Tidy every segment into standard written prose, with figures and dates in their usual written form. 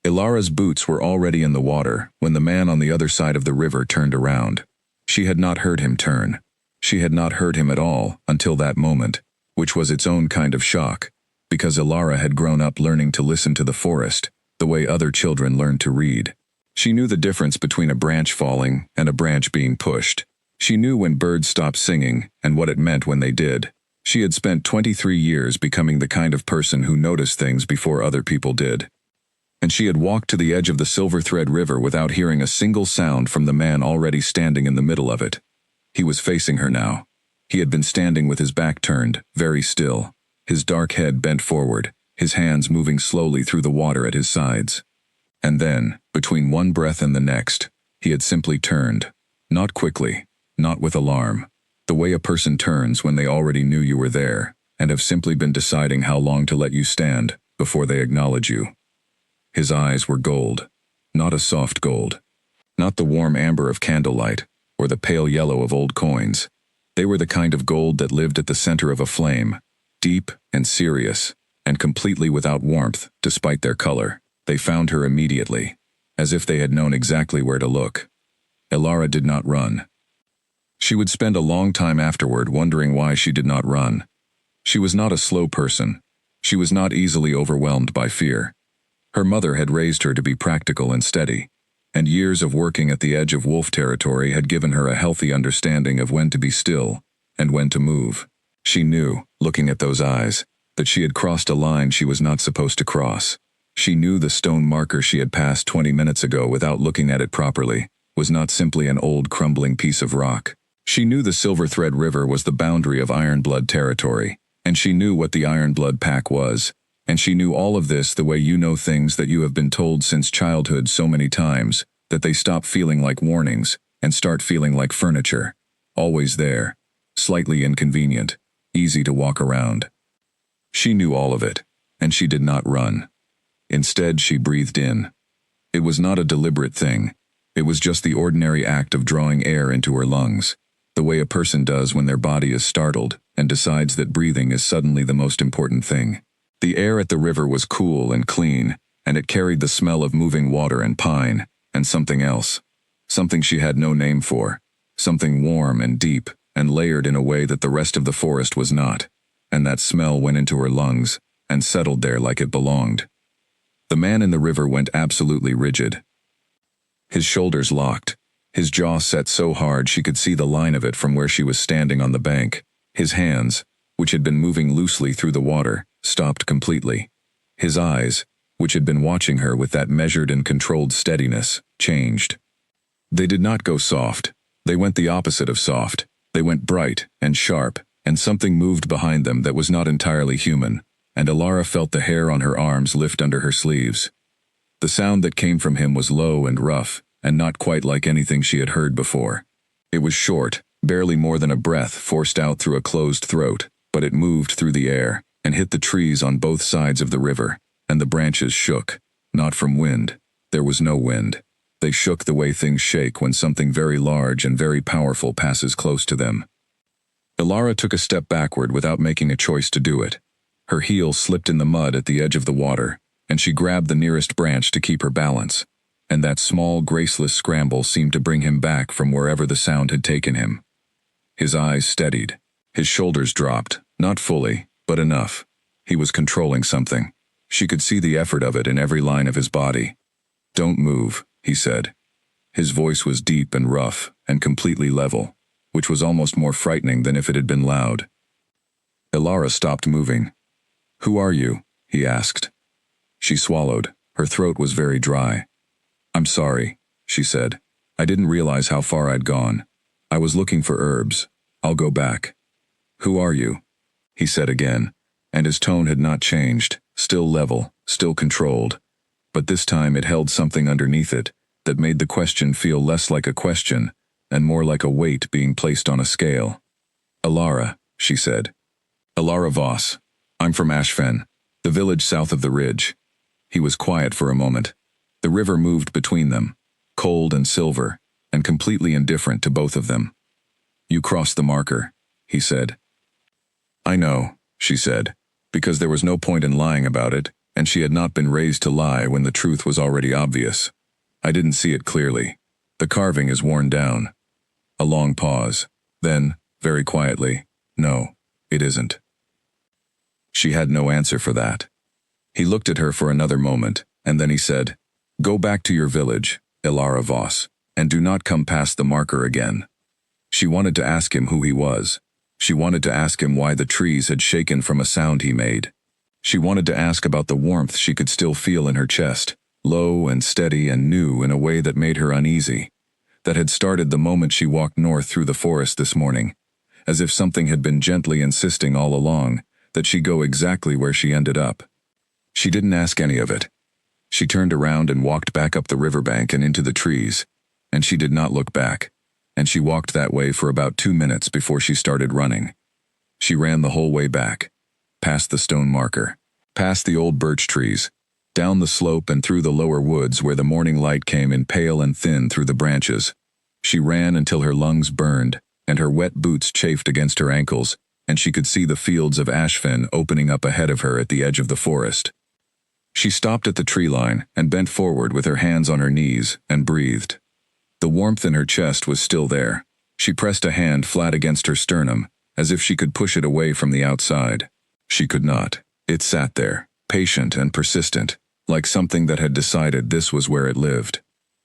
Ilara's boots were already in the water when the man on the other side of the river turned around. She had not heard him turn. She had not heard him at all until that moment, which was its own kind of shock, because Ilara had grown up learning to listen to the forest, the way other children learn to read. She knew the difference between a branch falling and a branch being pushed. She knew when birds stopped singing and what it meant when they did. She had spent 23 years becoming the kind of person who noticed things before other people did. And she had walked to the edge of the Silver Thread River without hearing a single sound from the man already standing in the middle of it. He was facing her now. He had been standing with his back turned, very still, his dark head bent forward, his hands moving slowly through the water at his sides. And then, between one breath and the next, he had simply turned. Not quickly, not with alarm. The way a person turns when they already knew you were there, and have simply been deciding how long to let you stand before they acknowledge you. His eyes were gold, not a soft gold, not the warm amber of candlelight, or the pale yellow of old coins. They were the kind of gold that lived at the center of a flame, deep and serious, and completely without warmth, despite their color. They found her immediately, as if they had known exactly where to look. Ilara did not run. She would spend a long time afterward wondering why she did not run. She was not a slow person. She was not easily overwhelmed by fear. Her mother had raised her to be practical and steady, and years of working at the edge of wolf territory had given her a healthy understanding of when to be still and when to move. She knew, looking at those eyes, that she had crossed a line she was not supposed to cross. She knew the stone marker she had passed 20 minutes ago without looking at it properly was not simply an old crumbling piece of rock. She knew the Silver Thread River was the boundary of Ironblood territory, and she knew what the Ironblood Pack was. And she knew all of this the way you know things that you have been told since childhood so many times, that they stop feeling like warnings and start feeling like furniture. Always there, slightly inconvenient, easy to walk around. She knew all of it, and she did not run. Instead, she breathed in. It was not a deliberate thing. It was just the ordinary act of drawing air into her lungs, the way a person does when their body is startled and decides that breathing is suddenly the most important thing. The air at the river was cool and clean, and it carried the smell of moving water and pine, and something else. Something she had no name for. Something warm and deep, and layered in a way that the rest of the forest was not. And that smell went into her lungs, and settled there like it belonged. The man in the river went absolutely rigid. His shoulders locked, his jaw set so hard she could see the line of it from where she was standing on the bank. His hands, which had been moving loosely through the water, stopped completely. His eyes, which had been watching her with that measured and controlled steadiness, changed. They did not go soft. They went the opposite of soft. They went bright and sharp, and something moved behind them that was not entirely human, and Ilara felt the hair on her arms lift under her sleeves. The sound that came from him was low and rough, and not quite like anything she had heard before. It was short, barely more than a breath forced out through a closed throat, but it moved through the air, and hit the trees on both sides of the river, and the branches shook, not from wind. There was no wind. They shook the way things shake when something very large and very powerful passes close to them. Ilara took a step backward without making a choice to do it. Her heel slipped in the mud at the edge of the water, and she grabbed the nearest branch to keep her balance, and that small, graceless scramble seemed to bring him back from wherever the sound had taken him. His eyes steadied. His shoulders dropped, not fully, but enough. He was controlling something. She could see the effort of it in every line of his body. "Don't move," he said. His voice was deep and rough and completely level, which was almost more frightening than if it had been loud. Ilara stopped moving. "Who are you?" he asked. She swallowed. Her throat was very dry. "I'm sorry," she said. "I didn't realize how far I'd gone. I was looking for herbs. I'll go back." "Who are you?" he said again, and his tone had not changed, still level, still controlled. But this time it held something underneath it that made the question feel less like a question and more like a weight being placed on a scale. "Ilara," she said. "Ilara Voss. I'm from Ashfen, the village south of the ridge." He was quiet for a moment. The river moved between them, cold and silver, and completely indifferent to both of them. "You crossed the marker," he said. "I know," she said, because there was no point in lying about it, and she had not been raised to lie when the truth was already obvious. I didn't see it clearly. The carving is worn down. A long pause. Then, very quietly, no, it isn't. She had no answer for that. He looked at her for another moment, and then he said, "Go back to your village, Ilara Voss, and do not come past the marker again." She wanted to ask him who he was. She wanted to ask him why the trees had shaken from a sound he made. She wanted to ask about the warmth she could still feel in her chest, low and steady and new in a way that made her uneasy, that had started the moment she walked north through the forest this morning, as if something had been gently insisting all along that she go exactly where she ended up. She didn't ask any of it. She turned around and walked back up the riverbank and into the trees, and she did not look back, and she walked that way for about 2 minutes before she started running. She ran the whole way back, past the stone marker, past the old birch trees, down the slope and through the lower woods where the morning light came in pale and thin through the branches. She ran until her lungs burned, and her wet boots chafed against her ankles, and she could see the fields of ashfen opening up ahead of her at the edge of the forest. She stopped at the tree line and bent forward with her hands on her knees and breathed. The warmth in her chest was still there. She pressed a hand flat against her sternum, as if she could push it away from the outside. She could not. It sat there, patient and persistent, like something that had decided this was where it lived.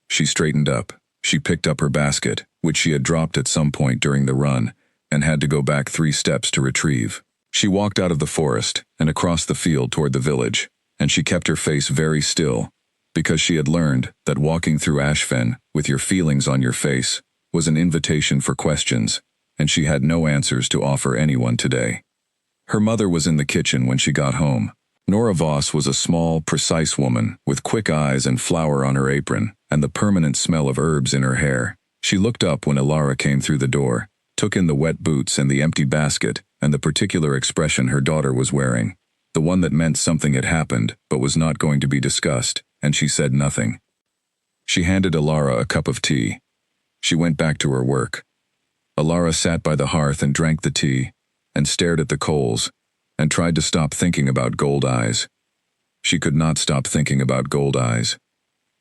She straightened up. She picked up her basket, which she had dropped at some point during the run, and had to go back 3 steps to retrieve. She walked out of the forest and across the field toward the village, and she kept her face very still, because she had learned that walking through ashfen with your feelings on your face was an invitation for questions, and she had no answers to offer anyone today. Her mother was in the kitchen when she got home. Nora Voss was a small, precise woman with quick eyes and flour on her apron and the permanent smell of herbs in her hair. She looked up when Ilara came through the door, took in the wet boots and the empty basket and the particular expression her daughter was wearing, the one that meant something had happened but was not going to be discussed, and she said nothing. She handed Ilara a cup of tea. She went back to her work. Ilara sat by the hearth and drank the tea, and stared at the coals, and tried to stop thinking about Gold Eyes. She could not stop thinking about Gold Eyes.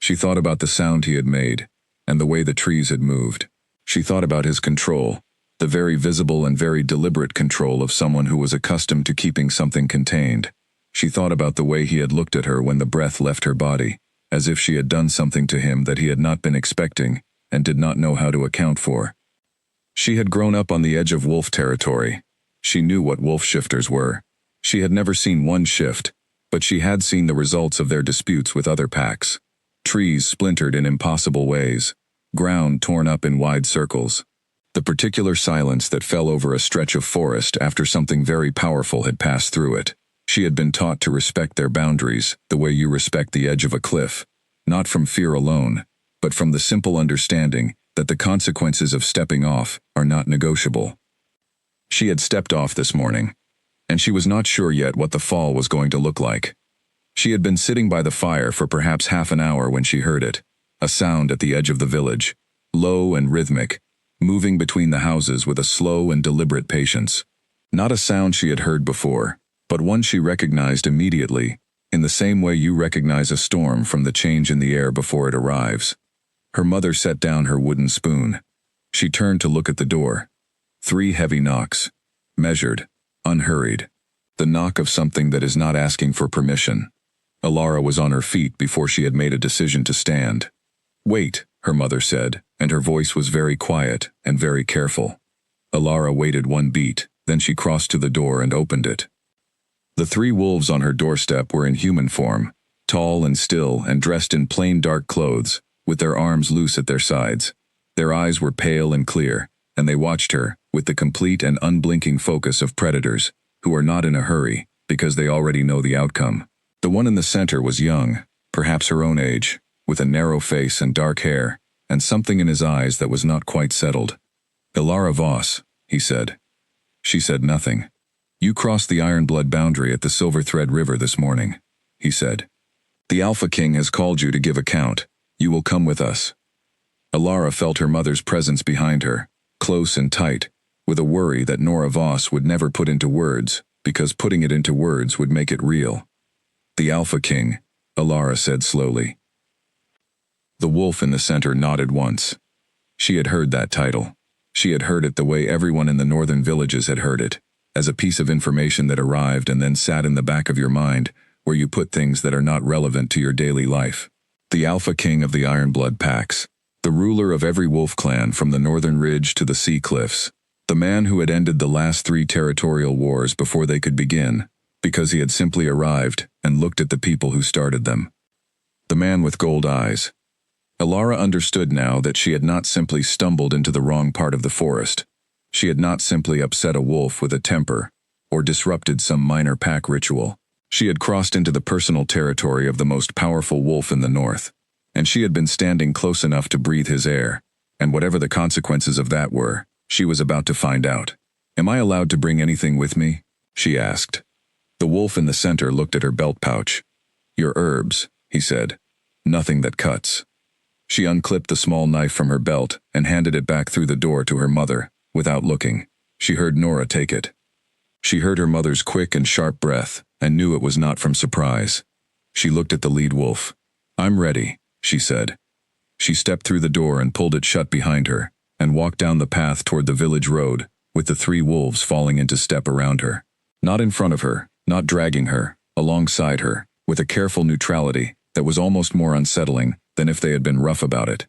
She thought about the sound he had made, and the way the trees had moved. She thought about his control, the very visible and very deliberate control of someone who was accustomed to keeping something contained. She thought about the way he had looked at her when the breath left her body, as if she had done something to him that he had not been expecting and did not know how to account for. She had grown up on the edge of wolf territory. She knew what wolf shifters were. She had never seen one shift, but she had seen the results of their disputes with other packs. Trees splintered in impossible ways, ground torn up in wide circles. The particular silence that fell over a stretch of forest after something very powerful had passed through it. She had been taught to respect their boundaries the way you respect the edge of a cliff, not from fear alone, but from the simple understanding that the consequences of stepping off are not negotiable. She had stepped off this morning, and she was not sure yet what the fall was going to look like. She had been sitting by the fire for perhaps half an hour when she heard it, a sound at the edge of the village, low and rhythmic, moving between the houses with a slow and deliberate patience. Not a sound she had heard before, but one she recognized immediately, in the same way you recognize a storm from the change in the air before it arrives. Her mother set down her wooden spoon. She turned to look at the door. 3 heavy knocks, measured, unhurried. The knock of something that is not asking for permission. Ilara was on her feet before she had made a decision to stand. "Wait," her mother said, and her voice was very quiet and very careful. Ilara waited 1 beat, then she crossed to the door and opened it. The 3 wolves on her doorstep were in human form, tall and still and dressed in plain dark clothes, with their arms loose at their sides. Their eyes were pale and clear, and they watched her with the complete and unblinking focus of predators, who are not in a hurry, because they already know the outcome. The one in the center was young, perhaps her own age, with a narrow face and dark hair, and something in his eyes that was not quite settled. "Ilara Voss," he said. She said nothing. "You crossed the Ironblood boundary at the Silver Thread River this morning," he said. "The Alpha King has called you to give account. You will come with us." Ilara felt her mother's presence behind her, close and tight, with a worry that Nora Voss would never put into words, because putting it into words would make it real. The Alpha King, Alara said slowly. The wolf in the center nodded once. She had heard that title. She had heard it the way everyone in the northern villages had heard it, as a piece of information that arrived and then sat in the back of your mind, where you put things that are not relevant to your daily life. The Alpha King of the Ironblood packs, the ruler of every wolf clan from the northern ridge to the sea cliffs, the man who had ended the last 3 territorial wars before they could begin, because he had simply arrived and looked at the people who started them. The man with gold eyes. Alara understood now that she had not simply stumbled into the wrong part of the forest. She had not simply upset a wolf with a temper, or disrupted some minor pack ritual. She had crossed into the personal territory of the most powerful wolf in the north, and she had been standing close enough to breathe his air, and whatever the consequences of that were, she was about to find out. "Am I allowed to bring anything with me?" she asked. The wolf in the center looked at her belt pouch. "Your herbs," he said. "Nothing that cuts." She unclipped the small knife from her belt and handed it back through the door to her mother, without looking. She heard Nora take it. She heard her mother's quick and sharp breath, and knew it was not from surprise. She looked at the lead wolf. "I'm ready," she said. She stepped through the door and pulled it shut behind her, and walked down the path toward the village road, with the 3 wolves falling into step around her. Not in front of her, not dragging her, alongside her, with a careful neutrality that was almost more unsettling than if they had been rough about it.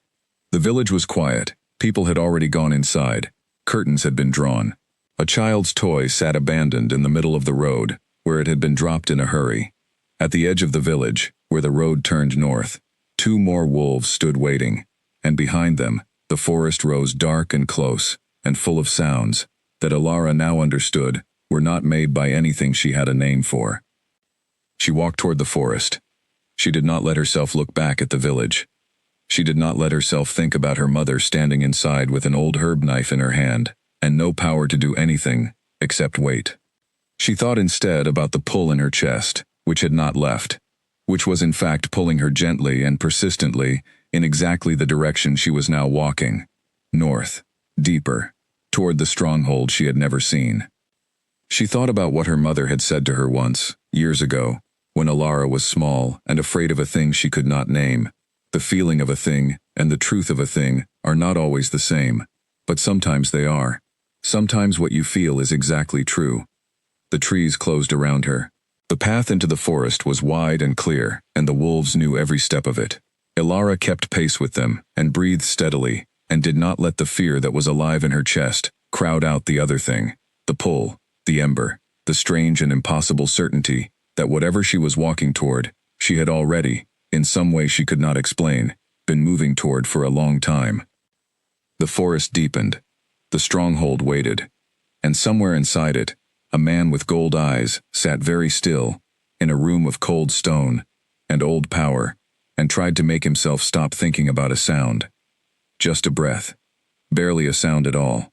The village was quiet. People had already gone inside. Curtains had been drawn. A child's toy sat abandoned in the middle of the road, where it had been dropped in a hurry. At the edge of the village, where the road turned north, 2 more wolves stood waiting, and behind them, the forest rose dark and close, and full of sounds that Alara now understood were not made by anything she had a name for. She walked toward the forest. She did not let herself look back at the village. She did not let herself think about her mother standing inside with an old herb knife in her hand, and no power to do anything except wait. She thought instead about the pull in her chest, which had not left, which was in fact pulling her gently and persistently in exactly the direction she was now walking, north, deeper, toward the stronghold she had never seen. She thought about what her mother had said to her once, years ago, when Alara was small and afraid of a thing she could not name. The feeling of a thing and the truth of a thing are not always the same, but sometimes they are. Sometimes what you feel is exactly true. The trees closed around her. The path into the forest was wide and clear, and the wolves knew every step of it. Alara kept pace with them and breathed steadily, and did not let the fear that was alive in her chest crowd out the other thing, the pull, the ember, the strange and impossible certainty that whatever she was walking toward, she had already, in some way she could not explain, been moving toward for a long time. The forest deepened. The stronghold waited. And somewhere inside it, a man with gold eyes sat very still, in a room of cold stone and old power, and tried to make himself stop thinking about a sound. Just a breath. Barely a sound at all.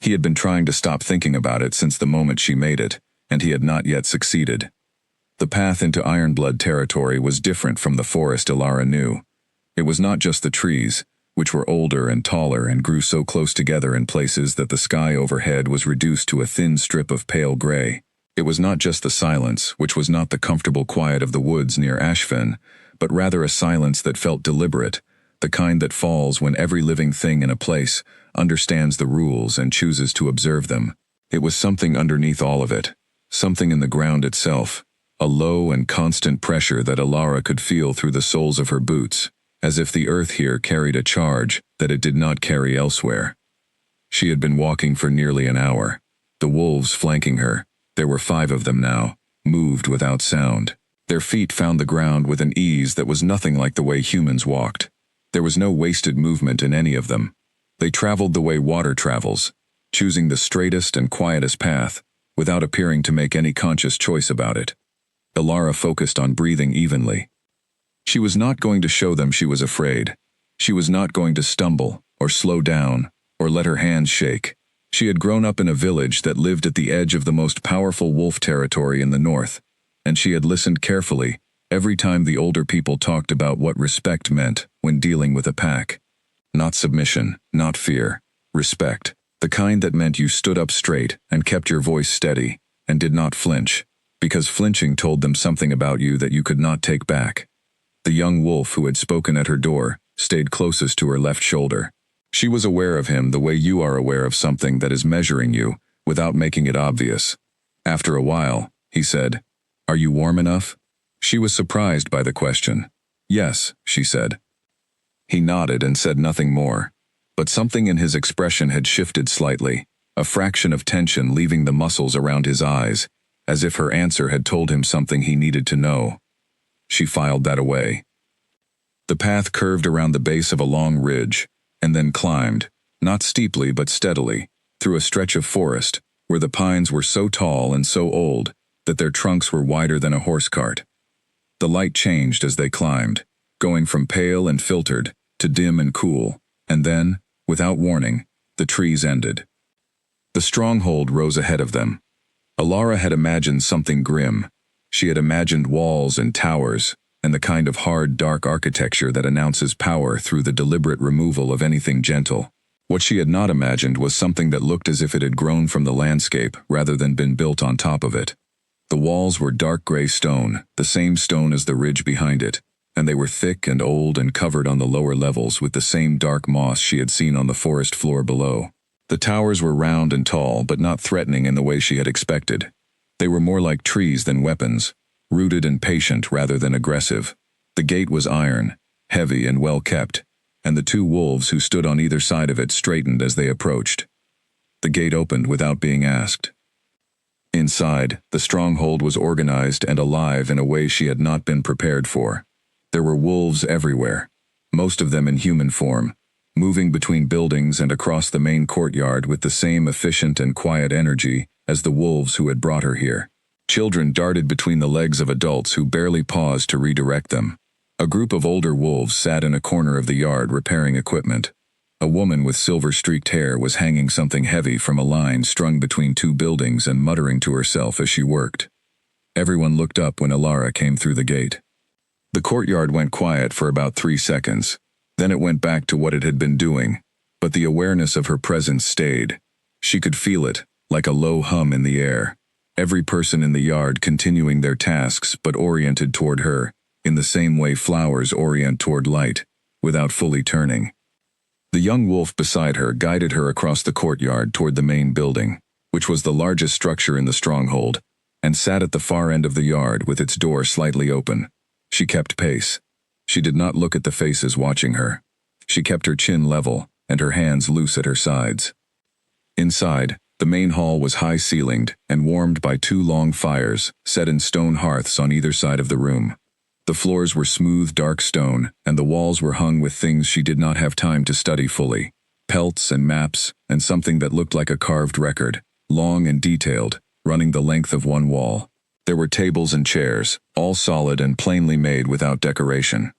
He had been trying to stop thinking about it since the moment she made it, and he had not yet succeeded. The path into Ironblood territory was different from the forest Alara knew. It was not just the trees, which were older and taller and grew so close together in places that the sky overhead was reduced to a thin strip of pale gray. It was not just the silence, which was not the comfortable quiet of the woods near Ashfin, but rather a silence that felt deliberate, the kind that falls when every living thing in a place understands the rules and chooses to observe them. It was something underneath all of it, something in the ground itself, a low and constant pressure that Alara could feel through the soles of her boots, as if the earth here carried a charge that it did not carry elsewhere. She had been walking for nearly an hour. The wolves flanking her, there were 5 of them now, moved without sound. Their feet found the ground with an ease that was nothing like the way humans walked. There was no wasted movement in any of them. They traveled the way water travels, choosing the straightest and quietest path, without appearing to make any conscious choice about it. Alara focused on breathing evenly. She was not going to show them she was afraid. She was not going to stumble, or slow down, or let her hands shake. She had grown up in a village that lived at the edge of the most powerful wolf territory in the north, and she had listened carefully every time the older people talked about what respect meant when dealing with a pack. Not submission, not fear, respect, the kind that meant you stood up straight and kept your voice steady, and did not flinch. because flinching told them something about you that you could not take back. The young wolf who had spoken at her door stayed closest to her left shoulder. She was aware of him the way you are aware of something that is measuring you, without making it obvious. After a while, he said, "Are you warm enough?" She was surprised by the question. "Yes," she said. He nodded and said nothing more, but something in his expression had shifted slightly, a fraction of tension leaving the muscles around his eyes, as if her answer had told him something he needed to know. She filed that away. The path curved around the base of a long ridge, and then climbed, not steeply but steadily, through a stretch of forest, where the pines were so tall and so old that their trunks were wider than a horse cart. The light changed as they climbed, going from pale and filtered to dim and cool, and then, without warning, the trees ended. The stronghold rose ahead of them. Alara had imagined something grim. She had imagined walls and towers, and the kind of hard, dark architecture that announces power through the deliberate removal of anything gentle. What she had not imagined was something that looked as if it had grown from the landscape rather than been built on top of it. The walls were dark gray stone, the same stone as the ridge behind it, and they were thick and old and covered on the lower levels with the same dark moss she had seen on the forest floor below. The towers were round and tall, but not threatening in the way she had expected. They were more like trees than weapons, rooted and patient rather than aggressive. The gate was iron, heavy and well kept, and the two wolves who stood on either side of it straightened as they approached. The gate opened without being asked. Inside, the stronghold was organized and alive in a way she had not been prepared for. There were wolves everywhere, most of them in human form, moving between buildings and across the main courtyard with the same efficient and quiet energy as the wolves who had brought her here. Children darted between the legs of adults who barely paused to redirect them. A group of older wolves sat in a corner of the yard repairing equipment. A woman with silver-streaked hair was hanging something heavy from a line strung between two buildings and muttering to herself as she worked. Everyone looked up when Alara came through the gate. The courtyard went quiet for about 3 seconds. Then it went back to what it had been doing, but the awareness of her presence stayed. She could feel it, like a low hum in the air. Every person in the yard continuing their tasks but oriented toward her, in the same way flowers orient toward light, without fully turning. The young wolf beside her guided her across the courtyard toward the main building, which was the largest structure in the stronghold, and sat at the far end of the yard with its door slightly open. She kept pace. She did not look at the faces watching her. She kept her chin level and her hands loose at her sides. Inside, the main hall was high-ceilinged and warmed by 2 long fires set in stone hearths on either side of the room. The floors were smooth, dark stone, and the walls were hung with things she did not have time to study fully. Pelts and maps, and something that looked like a carved record, long and detailed, running the length of one wall. There were tables and chairs, all solid and plainly made without decoration.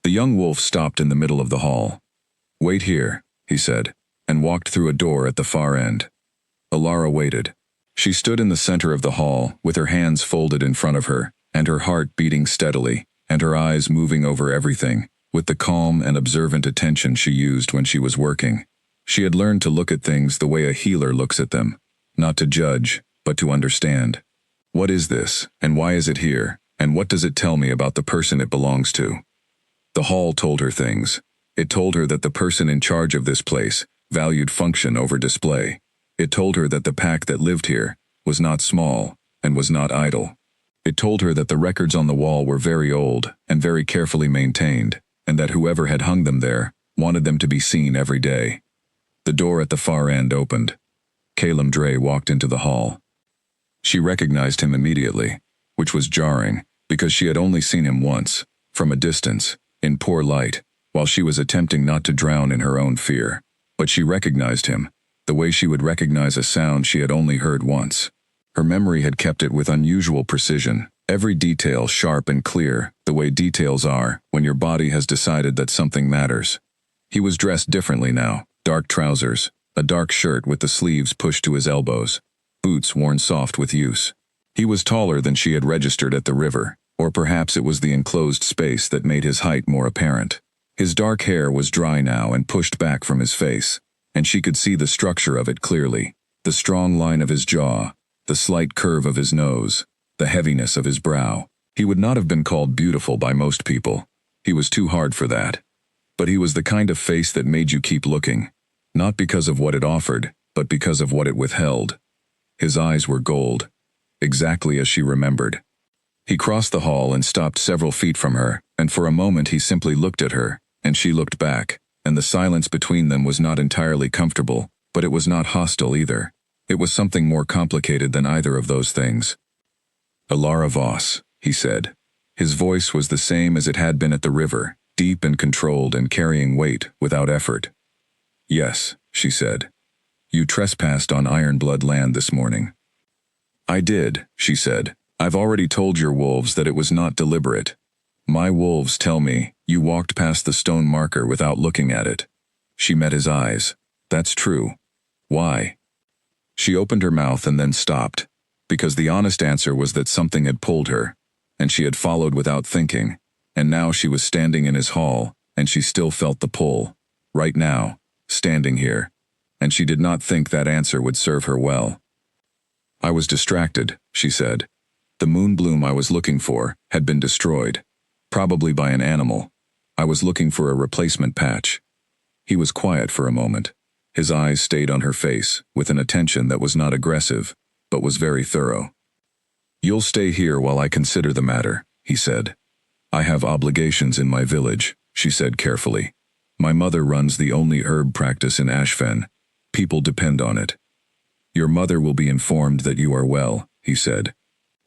The young wolf stopped in the middle of the hall. "Wait here," he said, and walked through a door at the far end. Alara waited. She stood in the center of the hall, with her hands folded in front of her, and her heart beating steadily, and her eyes moving over everything, with the calm and observant attention she used when she was working. She had learned to look at things the way a healer looks at them, not to judge, but to understand. What is this, and why is it here, and what does it tell me about the person it belongs to? The hall told her things. It told her that the person in charge of this place valued function over display. It told her that the pack that lived here was not small and was not idle. It told her that the records on the wall were very old and very carefully maintained, and that whoever had hung them there wanted them to be seen every day. The door at the far end opened. Calum Dre walked into the hall. She recognized him immediately, which was jarring, because she had only seen him once, from a distance, in poor light, while she was attempting not to drown in her own fear. But she recognized him, the way she would recognize a sound she had only heard once. Her memory had kept it with unusual precision, every detail sharp and clear, the way details are when your body has decided that something matters. He was dressed differently now, dark trousers, a dark shirt with the sleeves pushed to his elbows, boots worn soft with use. He was taller than she had registered at the river, or perhaps it was the enclosed space that made his height more apparent. His dark hair was dry now and pushed back from his face, and she could see the structure of it clearly, the strong line of his jaw, the slight curve of his nose, the heaviness of his brow. He would not have been called beautiful by most people. He was too hard for that. But he was the kind of face that made you keep looking, not because of what it offered, but because of what it withheld. His eyes were gold, exactly as she remembered. He crossed the hall and stopped several feet from her, and for a moment he simply looked at her, and she looked back, and the silence between them was not entirely comfortable, but it was not hostile either. It was something more complicated than either of those things. "Alara Voss," he said. His voice was the same as it had been at the river, deep and controlled and carrying weight without effort. "Yes," she said. "You trespassed on Ironblood land this morning." "I did," she said. "I've already told your wolves that it was not deliberate. My wolves tell me you walked past the stone marker without looking at it." She met his eyes. "That's true. Why?" She opened her mouth and then stopped, because the honest answer was that something had pulled her, and she had followed without thinking, and now she was standing in his hall, and she still felt the pull, right now, standing here, and she did not think that answer would serve her well. "I was distracted," she said. "The moonbloom I was looking for had been destroyed, probably by an animal. I was looking for a replacement patch." He was quiet for a moment. His eyes stayed on her face, with an attention that was not aggressive, but was very thorough. "You'll stay here while I consider the matter," he said. "I have obligations in my village," she said carefully. "My mother runs the only herb practice in Ashfen. People depend on it." "Your mother will be informed that you are well," he said.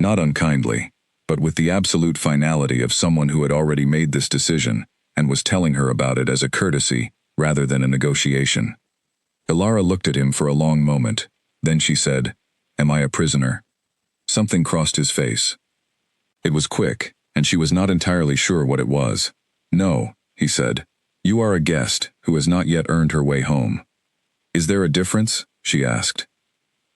Not unkindly, but with the absolute finality of someone who had already made this decision, and was telling her about it as a courtesy, rather than a negotiation. Alara looked at him for a long moment. Then she said, "Am I a prisoner?" Something crossed his face. It was quick, and she was not entirely sure what it was. "No," he said. "You are a guest who has not yet earned her way home." "Is there a difference?" she asked.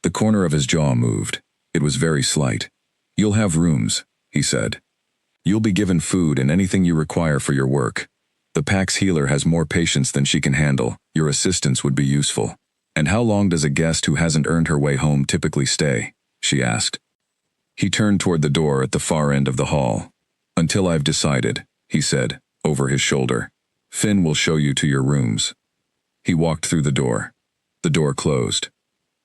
The corner of his jaw moved. It was very slight. "You'll have rooms," he said. "You'll be given food and anything you require for your work. The Pax healer has more patients than she can handle. Your assistance would be useful." "And how long does a guest who hasn't earned her way home typically stay?" she asked. He turned toward the door at the far end of the hall. "Until I've decided," he said, over his shoulder. "Finn will show you to your rooms." He walked through the door. The door closed.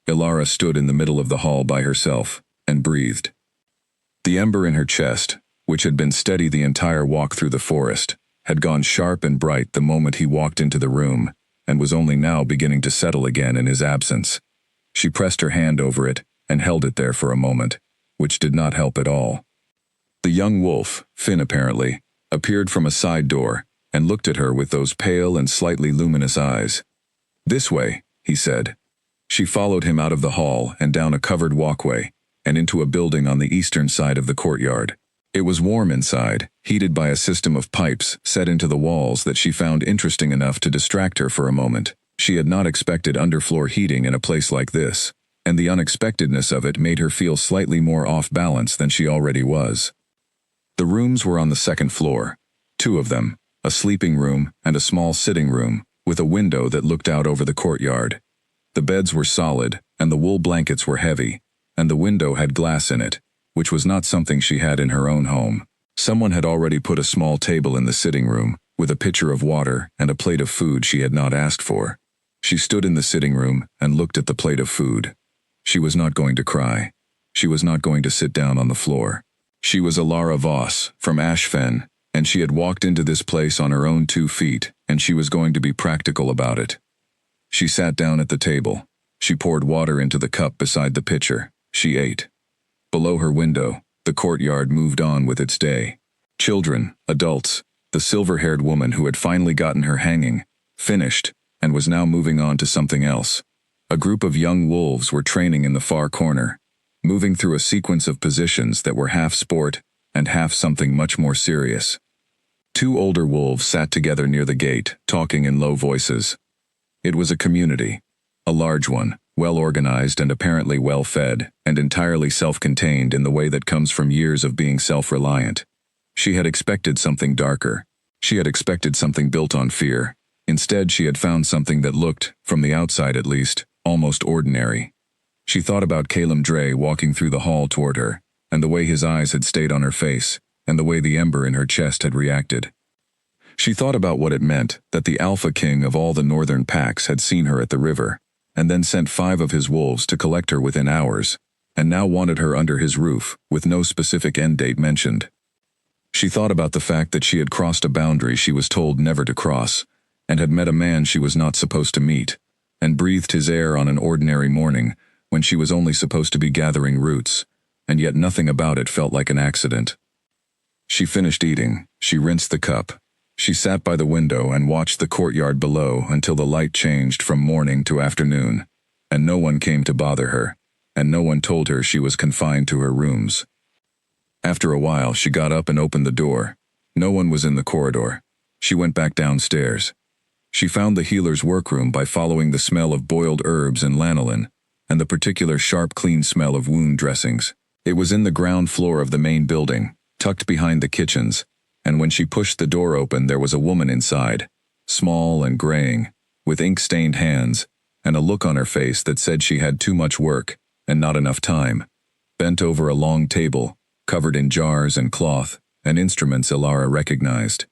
Alara stood in the middle of the hall by herself, and breathed. The ember in her chest, which had been steady the entire walk through the forest, had gone sharp and bright the moment he walked into the room, and was only now beginning to settle again in his absence. She pressed her hand over it, and held it there for a moment, which did not help at all. The young wolf, Finn apparently, appeared from a side door, and looked at her with those pale and slightly luminous eyes. "This way," he said. She followed him out of the hall and down a covered walkway, and into a building on the eastern side of the courtyard. It was warm inside, heated by a system of pipes set into the walls that she found interesting enough to distract her for a moment. She had not expected underfloor heating in a place like this, and the unexpectedness of it made her feel slightly more off balance than she already was. The rooms were on the second floor, two of them, a sleeping room and a small sitting room, with a window that looked out over the courtyard. The beds were solid, and the wool blankets were heavy, and the window had glass in it, which was not something she had in her own home. Someone had already put a small table in the sitting room, with a pitcher of water and a plate of food she had not asked for. She stood in the sitting room and looked at the plate of food. She was not going to cry. She was not going to sit down on the floor. She was Alara Voss, from Ashfen, and she had walked into this place on her own 2 feet, and she was going to be practical about it. She sat down at the table. She poured water into the cup beside the pitcher. She ate. Below her window, the courtyard moved on with its day. Children, adults, the silver-haired woman who had finally gotten her hanging, finished, and was now moving on to something else. A group of young wolves were training in the far corner, moving through a sequence of positions that were half sport and half something much more serious. 2 older wolves sat together near the gate, talking in low voices. It was a community, a large one, well-organized and apparently well-fed, and entirely self-contained in the way that comes from years of being self-reliant. She had expected something darker. She had expected something built on fear. Instead, she had found something that looked, from the outside at least, almost ordinary. She thought about Calum Dre walking through the hall toward her, and the way his eyes had stayed on her face, and the way the ember in her chest had reacted. She thought about what it meant that the Alpha King of all the northern packs had seen her at the river, and then sent 5 of his wolves to collect her within hours, and now wanted her under his roof, with no specific end date mentioned. She thought about the fact that she had crossed a boundary she was told never to cross, and had met a man she was not supposed to meet, and breathed his air on an ordinary morning when she was only supposed to be gathering roots, and yet nothing about it felt like an accident. She finished eating, she rinsed the cup. She sat by the window and watched the courtyard below until the light changed from morning to afternoon, and no one came to bother her, and no one told her she was confined to her rooms. After a while, she got up and opened the door. No one was in the corridor. She went back downstairs. She found the healer's workroom by following the smell of boiled herbs and lanolin, and the particular sharp, clean smell of wound dressings. It was in the ground floor of the main building, tucked behind the kitchens, and when she pushed the door open there was a woman inside, small and graying, with ink-stained hands, and a look on her face that said she had too much work and not enough time, bent over a long table, covered in jars and cloth, and instruments Alara recognized.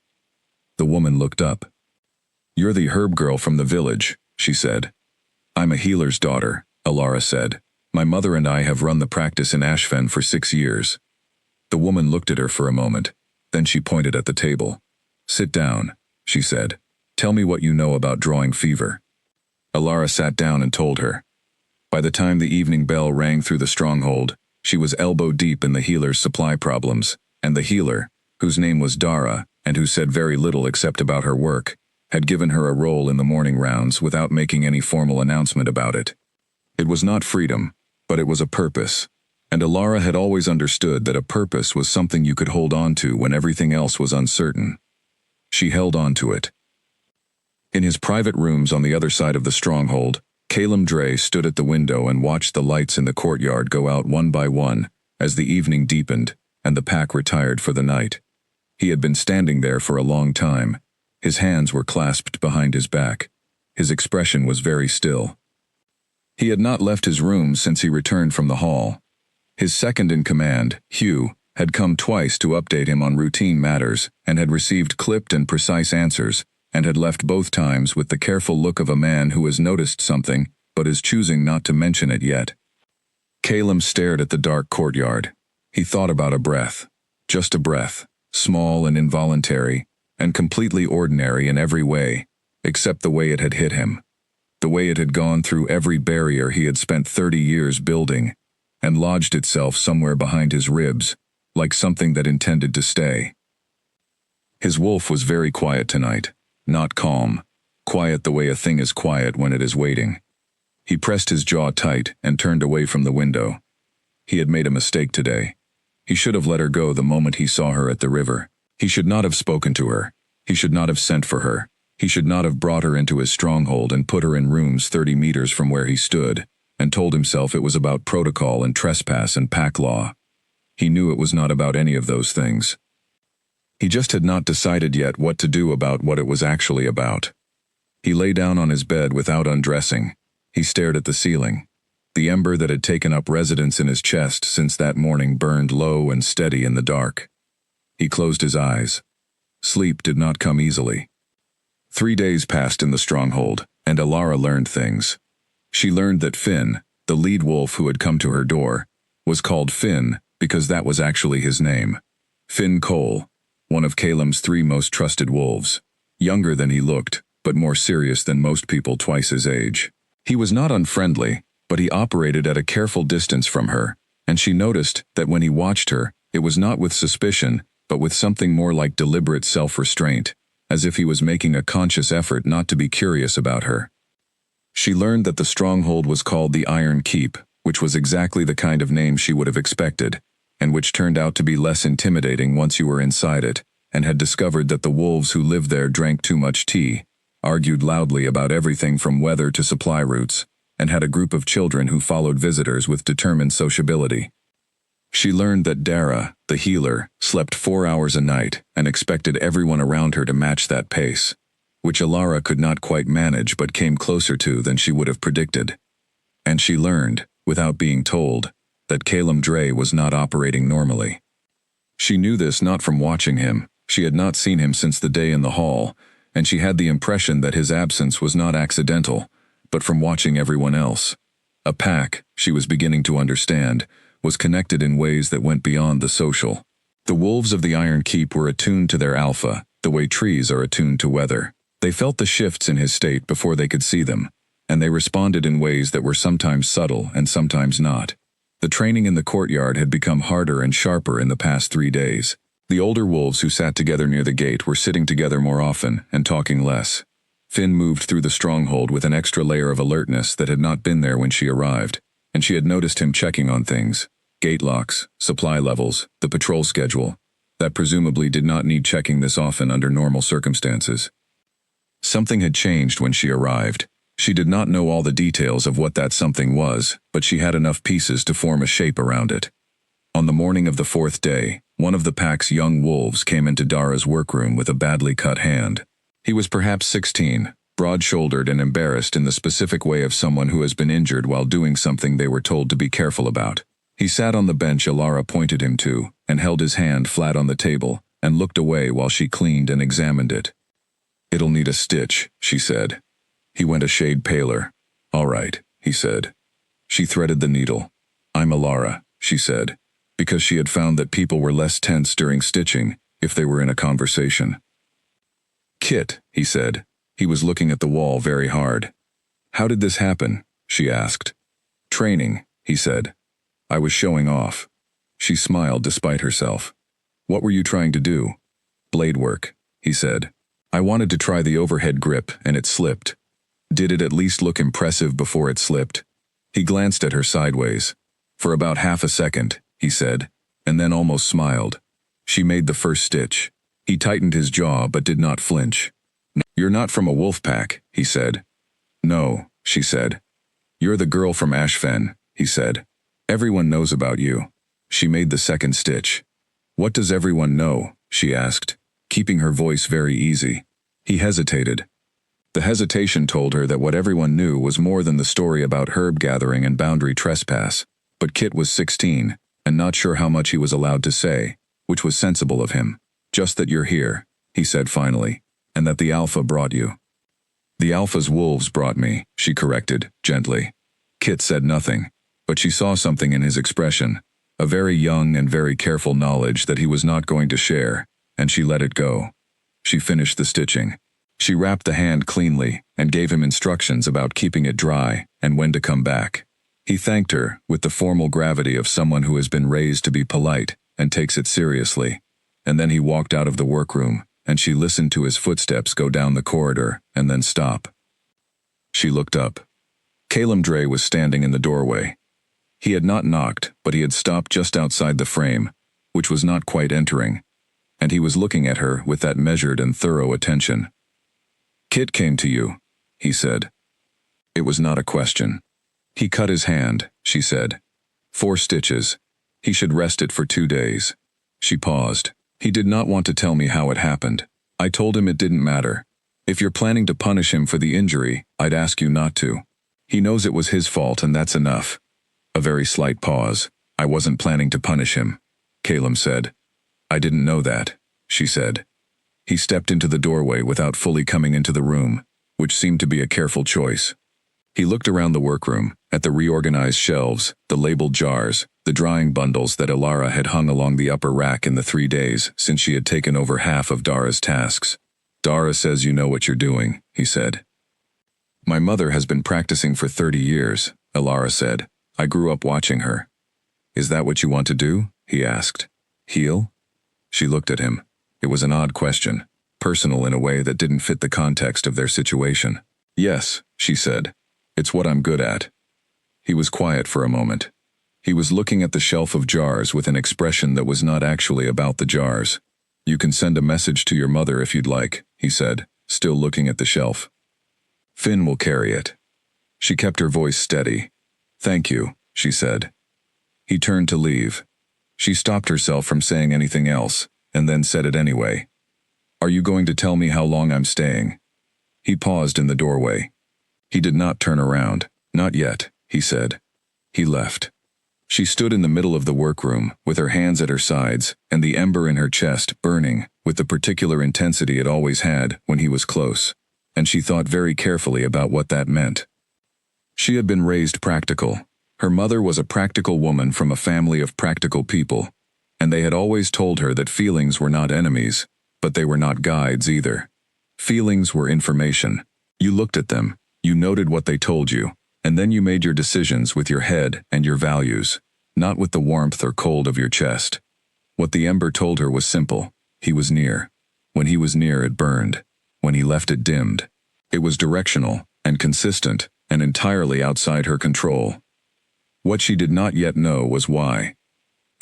The woman looked up. "You're the herb girl from the village," she said. "I'm a healer's daughter," Alara said. "My mother and I have run the practice in Ashfen for 6 years." The woman looked at her for a moment, then she pointed at the table. "Sit down," she said. "Tell me what you know about drawing fever." Alara sat down and told her. By the time the evening bell rang through the stronghold, she was elbow-deep in the healer's supply problems, and the healer, whose name was Dara, and who said very little except about her work, had given her a role in the morning rounds without making any formal announcement about it. It was not freedom, but it was a purpose, and Alara had always understood that a purpose was something you could hold on to when everything else was uncertain. She held on to it. In his private rooms on the other side of the stronghold, Calum Dre stood at the window and watched the lights in the courtyard go out one by one as the evening deepened and the pack retired for the night. He had been standing there for a long time. His hands were clasped behind his back. His expression was very still. He had not left his room since he returned from the hall. His second-in-command, Hugh, had come twice to update him on routine matters and had received clipped and precise answers, and had left both times with the careful look of a man who has noticed something but is choosing not to mention it yet. Calum stared at the dark courtyard. He thought about a breath. Just a breath, small and involuntary, and completely ordinary in every way, except the way it had hit him. The way it had gone through every barrier he had spent 30 years building, and lodged itself somewhere behind his ribs, like something that intended to stay. His wolf was very quiet tonight, not calm, quiet the way a thing is quiet when it is waiting. He pressed his jaw tight and turned away from the window. He had made a mistake today. He should have let her go the moment he saw her at the river. He should not have spoken to her. He should not have sent for her. He should not have brought her into his stronghold and put her in rooms 30 meters from where he stood, and told himself it was about protocol and trespass and pack law. He knew it was not about any of those things. He just had not decided yet what to do about what it was actually about. He lay down on his bed without undressing. He stared at the ceiling. The ember that had taken up residence in his chest since that morning burned low and steady in the dark. He closed his eyes. Sleep did not come easily. 3 days passed in the stronghold, and Alara learned things. She learned that Finn, the lead wolf who had come to her door, was called Finn because that was actually his name. Finn Cole, one of Calum's 3 most trusted wolves. Younger than he looked, but more serious than most people twice his age. He was not unfriendly, but he operated at a careful distance from her, and she noticed that when he watched her, it was not with suspicion, but with something more like deliberate self-restraint, as if he was making a conscious effort not to be curious about her. She learned that the stronghold was called the Iron Keep, which was exactly the kind of name she would have expected, and which turned out to be less intimidating once you were inside it, and had discovered that the wolves who lived there drank too much tea, argued loudly about everything from weather to supply routes, and had a group of children who followed visitors with determined sociability. She learned that Dara, the healer, slept 4 hours a night and expected everyone around her to match that pace, which Alara could not quite manage but came closer to than she would have predicted. And she learned, without being told, that Calum Dre was not operating normally. She knew this not from watching him. She had not seen him since the day in the hall, and she had the impression that his absence was not accidental, but from watching everyone else. A pack, she was beginning to understand, was connected in ways that went beyond the social. The wolves of the Iron Keep were attuned to their alpha, the way trees are attuned to weather. They felt the shifts in his state before they could see them, and they responded in ways that were sometimes subtle and sometimes not. The training in the courtyard had become harder and sharper in the past 3 days. The older wolves who sat together near the gate were sitting together more often and talking less. Finn moved through the stronghold with an extra layer of alertness that had not been there when she arrived, and she had noticed him checking on things: gate locks, supply levels, the patrol schedule, that presumably did not need checking this often under normal circumstances. Something had changed when she arrived. She did not know all the details of what that something was, but she had enough pieces to form a shape around it. On the morning of the 4th day, one of the pack's young wolves came into Dara's workroom with a badly cut hand. He was perhaps 16, broad-shouldered and embarrassed in the specific way of someone who has been injured while doing something they were told to be careful about. He sat on the bench Alara pointed him to, and held his hand flat on the table, and looked away while she cleaned and examined it. "It'll need a stitch," she said. He went a shade paler. "All right," he said. She threaded the needle. "I'm Alara," she said, because she had found that people were less tense during stitching if they were in a conversation. "Kit," he said. He was looking at the wall very hard. "How did this happen?" she asked. "Training," he said. "I was showing off." She smiled despite herself. "What were you trying to do?" "Blade work," he said. "I wanted to try the overhead grip, and it slipped." "Did it at least look impressive before it slipped?" He glanced at her sideways. "For about half a second," he said, and then almost smiled. She made the first stitch. He tightened his jaw but did not flinch. "You're not from a wolf pack," he said. "No," she said. "You're the girl from Ashfen," he said. "Everyone knows about you." She made the second stitch. "What does everyone know?" she asked, keeping her voice very easy. He hesitated. The hesitation told her that what everyone knew was more than the story about herb gathering and boundary trespass. But Kit was 16, and not sure how much he was allowed to say, which was sensible of him. "Just that you're here," he said finally, "and that the Alpha brought you." "The Alpha's wolves brought me," she corrected, gently. Kit said nothing, but she saw something in his expression, a very young and very careful knowledge that he was not going to share, and she let it go. She finished the stitching. She wrapped the hand cleanly and gave him instructions about keeping it dry and when to come back. He thanked her with the formal gravity of someone who has been raised to be polite and takes it seriously, and then he walked out of the workroom, and she listened to his footsteps go down the corridor and then stop. She looked up. Calum Dre was standing in the doorway. He had not knocked, but he had stopped just outside the frame, which was not quite entering, and he was looking at her with that measured and thorough attention. "Kit came to you," he said. It was not a question. "He cut his hand," she said. 4 stitches. He should rest it for 2 days. She paused. "He did not want to tell me how it happened. I told him it didn't matter. If you're planning to punish him for the injury, I'd ask you not to. He knows it was his fault and that's enough." A very slight pause. "I wasn't planning to punish him," Calum said. "I didn't know that," she said. He stepped into the doorway without fully coming into the room, which seemed to be a careful choice. He looked around the workroom, at the reorganized shelves, the labeled jars, the drying bundles that Alara had hung along the upper rack in the 3 days since she had taken over half of Dara's tasks. "Dara says you know what you're doing," he said. "My mother has been practicing for 30 years, Alara said. "I grew up watching her." "Is that what you want to do?" he asked. "Heal?" She looked at him. It was an odd question, personal in a way that didn't fit the context of their situation. "Yes," she said. "It's what I'm good at." He was quiet for a moment. He was looking at the shelf of jars with an expression that was not actually about the jars. "You can send a message to your mother if you'd like," he said, still looking at the shelf. "Finn will carry it." She kept her voice steady. "Thank you," she said. He turned to leave. She stopped herself from saying anything else, and then said it anyway. "Are you going to tell me how long I'm staying?" He paused in the doorway. He did not turn around. "Not yet," he said. He left. She stood in the middle of the workroom, with her hands at her sides, and the ember in her chest burning, with the particular intensity it always had when he was close. And she thought very carefully about what that meant. She had been raised practical. Her mother was a practical woman from a family of practical people, and they had always told her that feelings were not enemies, but they were not guides either. Feelings were information. You looked at them, you noted what they told you, and then you made your decisions with your head and your values, not with the warmth or cold of your chest. What the ember told her was simple. He was near. When he was near, it burned. When he left, it dimmed. It was directional and consistent and entirely outside her control. What she did not yet know was why.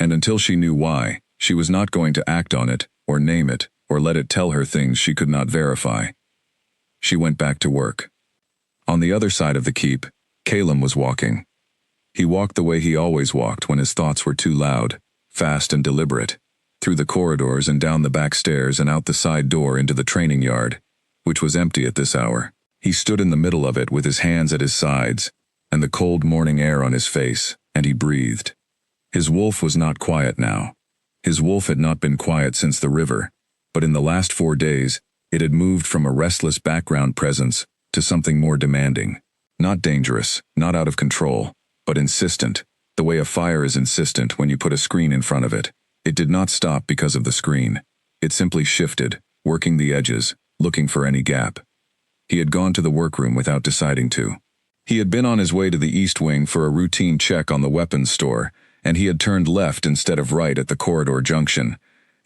And until she knew why, she was not going to act on it, or name it, or let it tell her things she could not verify. She went back to work. On the other side of the keep, Calum was walking. He walked the way he always walked when his thoughts were too loud, fast and deliberate, through the corridors and down the back stairs and out the side door into the training yard, which was empty at this hour. He stood in the middle of it with his hands at his sides, and the cold morning air on his face, and he breathed. His wolf was not quiet now. His wolf had not been quiet since the river, but in the last 4 days, it had moved from a restless background presence to something more demanding. Not dangerous, not out of control, but insistent, the way a fire is insistent when you put a screen in front of it. It did not stop because of the screen. It simply shifted, working the edges, looking for any gap. He had gone to the workroom without deciding to. He had been on his way to the East Wing for a routine check on the weapons store, and he had turned left instead of right at the corridor junction,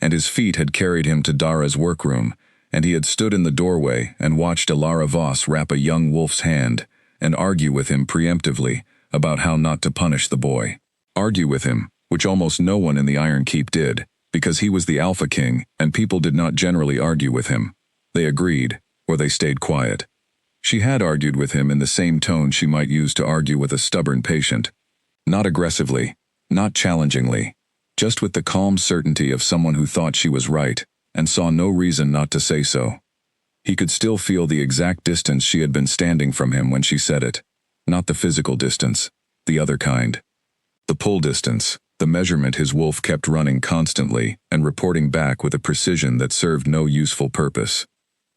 and his feet had carried him to Dara's workroom, and he had stood in the doorway and watched Alara Voss wrap a young wolf's hand and argue with him preemptively about how not to punish the boy. Argue with him, which almost no one in the Iron Keep did, because he was the Alpha King and people did not generally argue with him. They agreed, or they stayed quiet. She had argued with him in the same tone she might use to argue with a stubborn patient. Not aggressively, not challengingly, just with the calm certainty of someone who thought she was right and saw no reason not to say so. He could still feel the exact distance she had been standing from him when she said it. Not the physical distance, the other kind. The pull distance, the measurement his wolf kept running constantly and reporting back with a precision that served no useful purpose.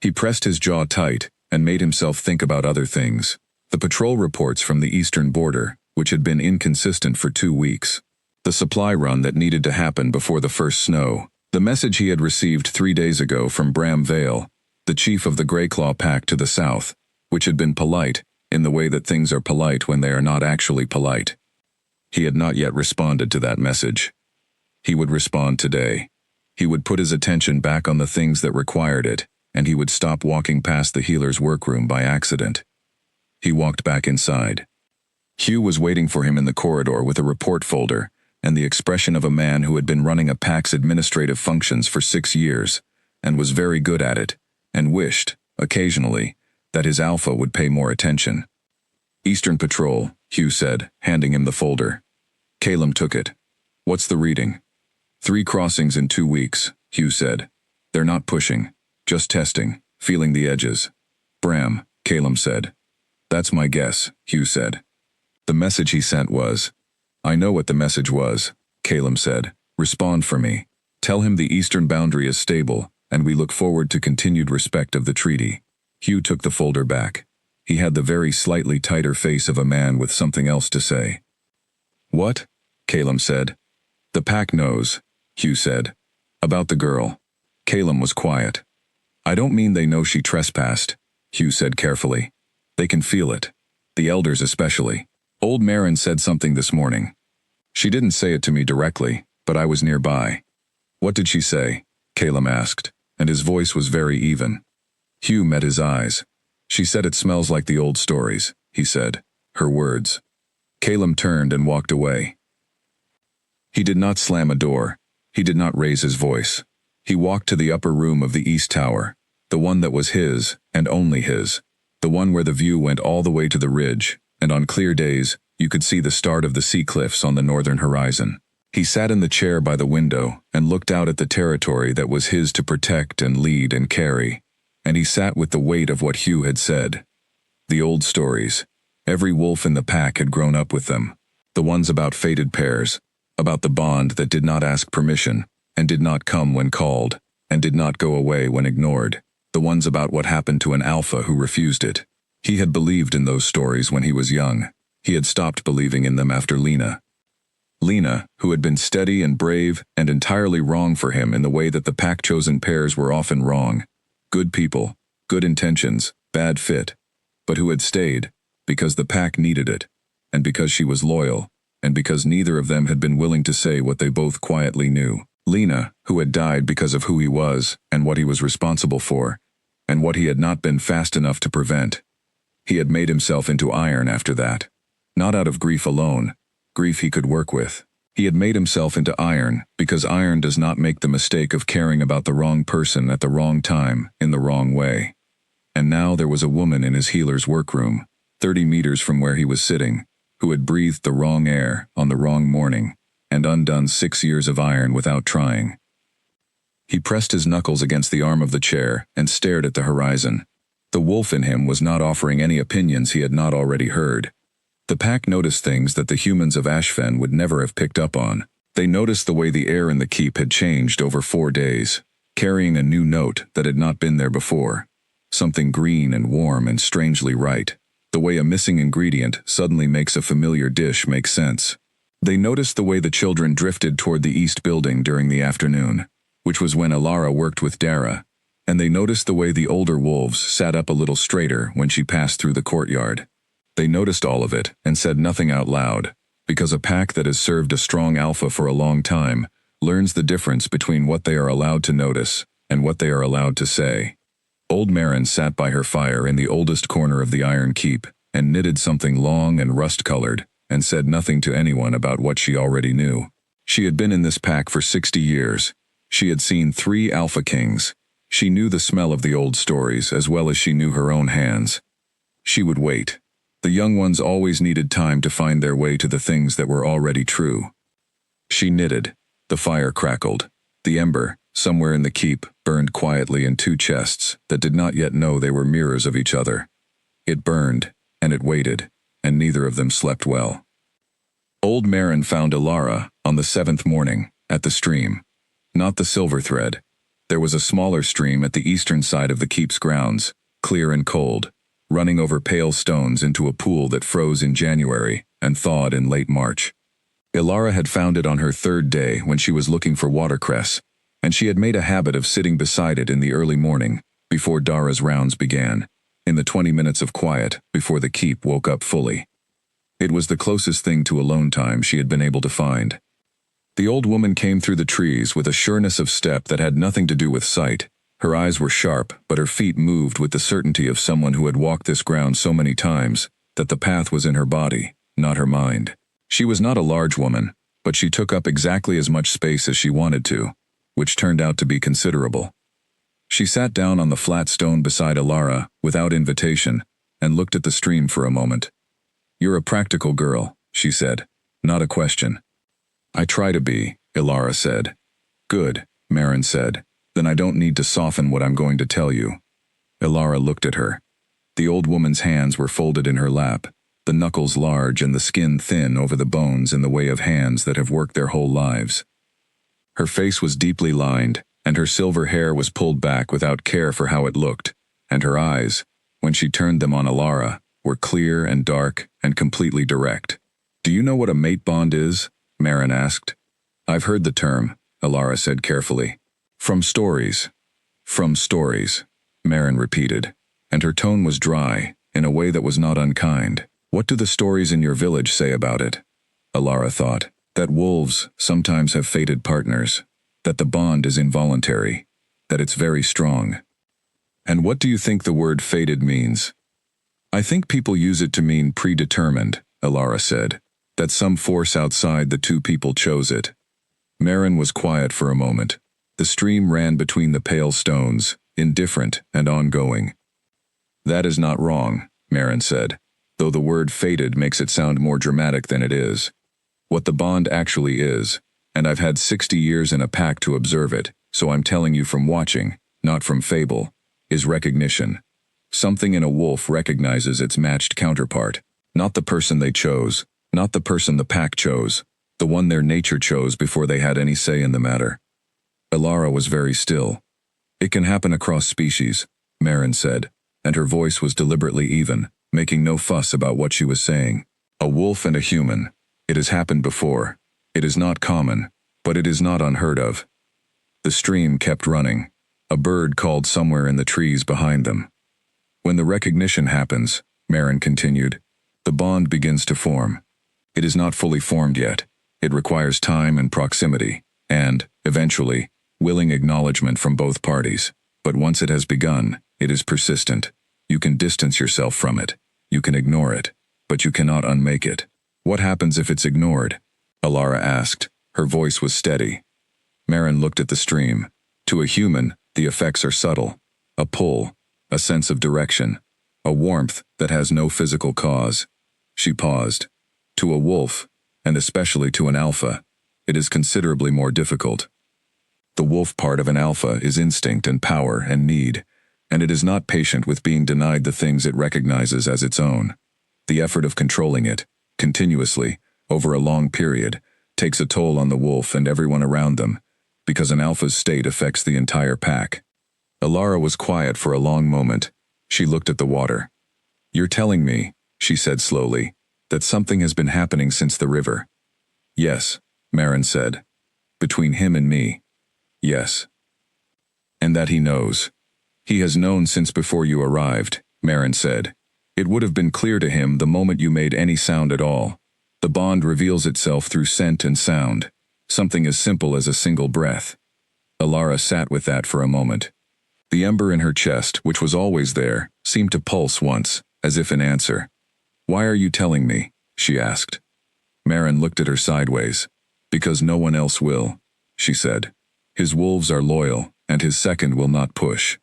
He pressed his jaw tight and made himself think about other things. The patrol reports from the eastern border, which had been inconsistent for 2 weeks. The supply run that needed to happen before the first snow. The message he had received 3 days ago from Bram Vale, the chief of the Greyclaw pack to the south, which had been polite, in the way that things are polite when they are not actually polite. He had not yet responded to that message. He would respond today. He would put his attention back on the things that required it, and he would stop walking past the healer's workroom by accident. He walked back inside. Hugh was waiting for him in the corridor with a report folder and the expression of a man who had been running a pack's administrative functions for 6 years, and was very good at it, and wished, occasionally, that his alpha would pay more attention. Eastern Patrol, Hugh said, handing him the folder. Calum took it. What's the reading? 3 crossings in 2 weeks, Hugh said. They're not pushing, just testing, feeling the edges. Bram, Calum said. That's my guess, Hugh said. The message he sent was, I know what the message was, Calum said. Respond for me. Tell him the eastern boundary is stable, and we look forward to continued respect of the treaty. Hugh took the folder back. He had the very slightly tighter face of a man with something else to say. What? Calum said. The pack knows, Hugh said. About the girl. Calum was quiet. I don't mean they know she trespassed, Hugh said carefully. They can feel it. The elders especially. Old Marin said something this morning. She didn't say it to me directly, but I was nearby. What did she say? Calum asked, and his voice was very even. Hugh met his eyes. She said it smells like the old stories, he said, her words. Calum turned and walked away. He did not slam a door. He did not raise his voice. He walked to the upper room of the East Tower, the one that was his, and only his, the one where the view went all the way to the ridge, and on clear days, you could see the start of the sea cliffs on the northern horizon. He sat in the chair by the window and looked out at the territory that was his to protect and lead and carry, and he sat with the weight of what Hugh had said. The old stories. Every wolf in the pack had grown up with them. The ones about fated pairs, about the bond that did not ask permission, and did not come when called, and did not go away when ignored. The ones about what happened to an alpha who refused it. He had believed in those stories when he was young. He had stopped believing in them after Lena. Lena, who had been steady and brave and entirely wrong for him in the way that the pack-chosen pairs were often wrong. Good people, good intentions, bad fit. But who had stayed, because the pack needed it, and because she was loyal, and because neither of them had been willing to say what they both quietly knew. Lena, who had died because of who he was and what he was responsible for, and what he had not been fast enough to prevent. He had made himself into iron after that. Not out of grief alone, grief he could work with. He had made himself into iron because iron does not make the mistake of caring about the wrong person at the wrong time in the wrong way. And now there was a woman in his healer's workroom, 30 meters from where he was sitting, who had breathed the wrong air on the wrong morning, and undone 6 years of iron without trying. He pressed his knuckles against the arm of the chair and stared at the horizon. The wolf in him was not offering any opinions he had not already heard. The pack noticed things that the humans of Ashfen would never have picked up on. They noticed the way the air in the keep had changed over 4 days, carrying a new note that had not been there before. Something green and warm and strangely right. The way a missing ingredient suddenly makes a familiar dish make sense. They noticed the way the children drifted toward the east building during the afternoon, which was when Alara worked with Dara, and they noticed the way the older wolves sat up a little straighter when she passed through the courtyard. They noticed all of it and said nothing out loud, because a pack that has served a strong alpha for a long time learns the difference between what they are allowed to notice and what they are allowed to say. Old Marin sat by her fire in the oldest corner of the iron keep and knitted something long and rust-colored and said nothing to anyone about what she already knew. She had been in this pack for 60 years. She had seen 3 Alpha Kings. She knew the smell of the old stories as well as she knew her own hands. She would wait. The young ones always needed time to find their way to the things that were already true. She knitted. The fire crackled. The ember, somewhere in the keep, burned quietly in 2 chests that did not yet know they were mirrors of each other. It burned, and it waited, and neither of them slept well. Old Marin found Alara on the 7th morning, at the stream. Not the silver thread. There was a smaller stream at the eastern side of the keep's grounds, clear and cold, running over pale stones into a pool that froze in January and thawed in late March. Alara had found it on her 3rd day when she was looking for watercress, and she had made a habit of sitting beside it in the early morning, before Dara's rounds began, in the 20 minutes of quiet before the keep woke up fully. It was the closest thing to alone time she had been able to find. The old woman came through the trees with a sureness of step that had nothing to do with sight. Her eyes were sharp, but her feet moved with the certainty of someone who had walked this ground so many times that the path was in her body, not her mind. She was not a large woman, but she took up exactly as much space as she wanted to, which turned out to be considerable. She sat down on the flat stone beside Alara without invitation and looked at the stream for a moment. "You're a practical girl," she said, "not a question." "I try to be," Alara said. "Good," Marin said. "Then I don't need to soften what I'm going to tell you." Alara looked at her. The old woman's hands were folded in her lap, the knuckles large and the skin thin over the bones in the way of hands that have worked their whole lives. Her face was deeply lined, and her silver hair was pulled back without care for how it looked, and her eyes, when she turned them on Alara, were clear and dark and completely direct. "Do you know what a mate bond is?" Marin asked. "I've heard the term," Alara said carefully. "From stories." "From stories," Marin repeated, and her tone was dry, in a way that was not unkind. "What do the stories in your village say about it?" Alara thought. "That wolves sometimes have fated partners, that the bond is involuntary, that it's very strong." "And what do you think the word fated means?" "I think people use it to mean predetermined," Alara said, "that some force outside the 2 people chose it." Marin was quiet for a moment. The stream ran between the pale stones, indifferent and ongoing. "That is not wrong," Marin said, "though the word fated makes it sound more dramatic than it is. What the bond actually is, and I've had 60 years in a pack to observe it, so I'm telling you from watching, not from fable, is recognition. Something in a wolf recognizes its matched counterpart, not the person they chose, Not the person the pack chose, the one their nature chose before they had any say in the matter. Elara was very still. It can happen across species, Maren said, and her voice was deliberately even, making no fuss about what she was saying. A wolf and a human. It has happened before. It is not common, but it is not unheard of. The stream kept running. A bird called somewhere in the trees behind them. When the recognition happens, Maren continued, the bond begins to form. It is not fully formed yet. It requires time and proximity, and, eventually, willing acknowledgement from both parties. But once it has begun, it is persistent. You can distance yourself from it. You can ignore it, but you cannot unmake it. What happens if it's ignored? Elara asked. Her voice was steady. Maren looked at the stream. To a human, the effects are subtle. A pull, a sense of direction, a warmth that has no physical cause. She paused. To a wolf, and especially to an alpha, it is considerably more difficult. The wolf part of an alpha is instinct and power and need, and it is not patient with being denied the things it recognizes as its own. The effort of controlling it, continuously, over a long period, takes a toll on the wolf and everyone around them, because an alpha's state affects the entire pack. Elara was quiet for a long moment. She looked at the water. You're telling me, she said slowly, that something has been happening since the river. Yes, Maren said. Between him and me. Yes. And that he knows. He has known since before you arrived, Maren said. It would have been clear to him the moment you made any sound at all. The bond reveals itself through scent and sound. Something as simple as a single breath. Elara sat with that for a moment. The ember in her chest, which was always there, seemed to pulse once, as if in answer. Why are you telling me? She asked. Maren looked at her sideways. Because no one else will, she said. His wolves are loyal, and his second will not push.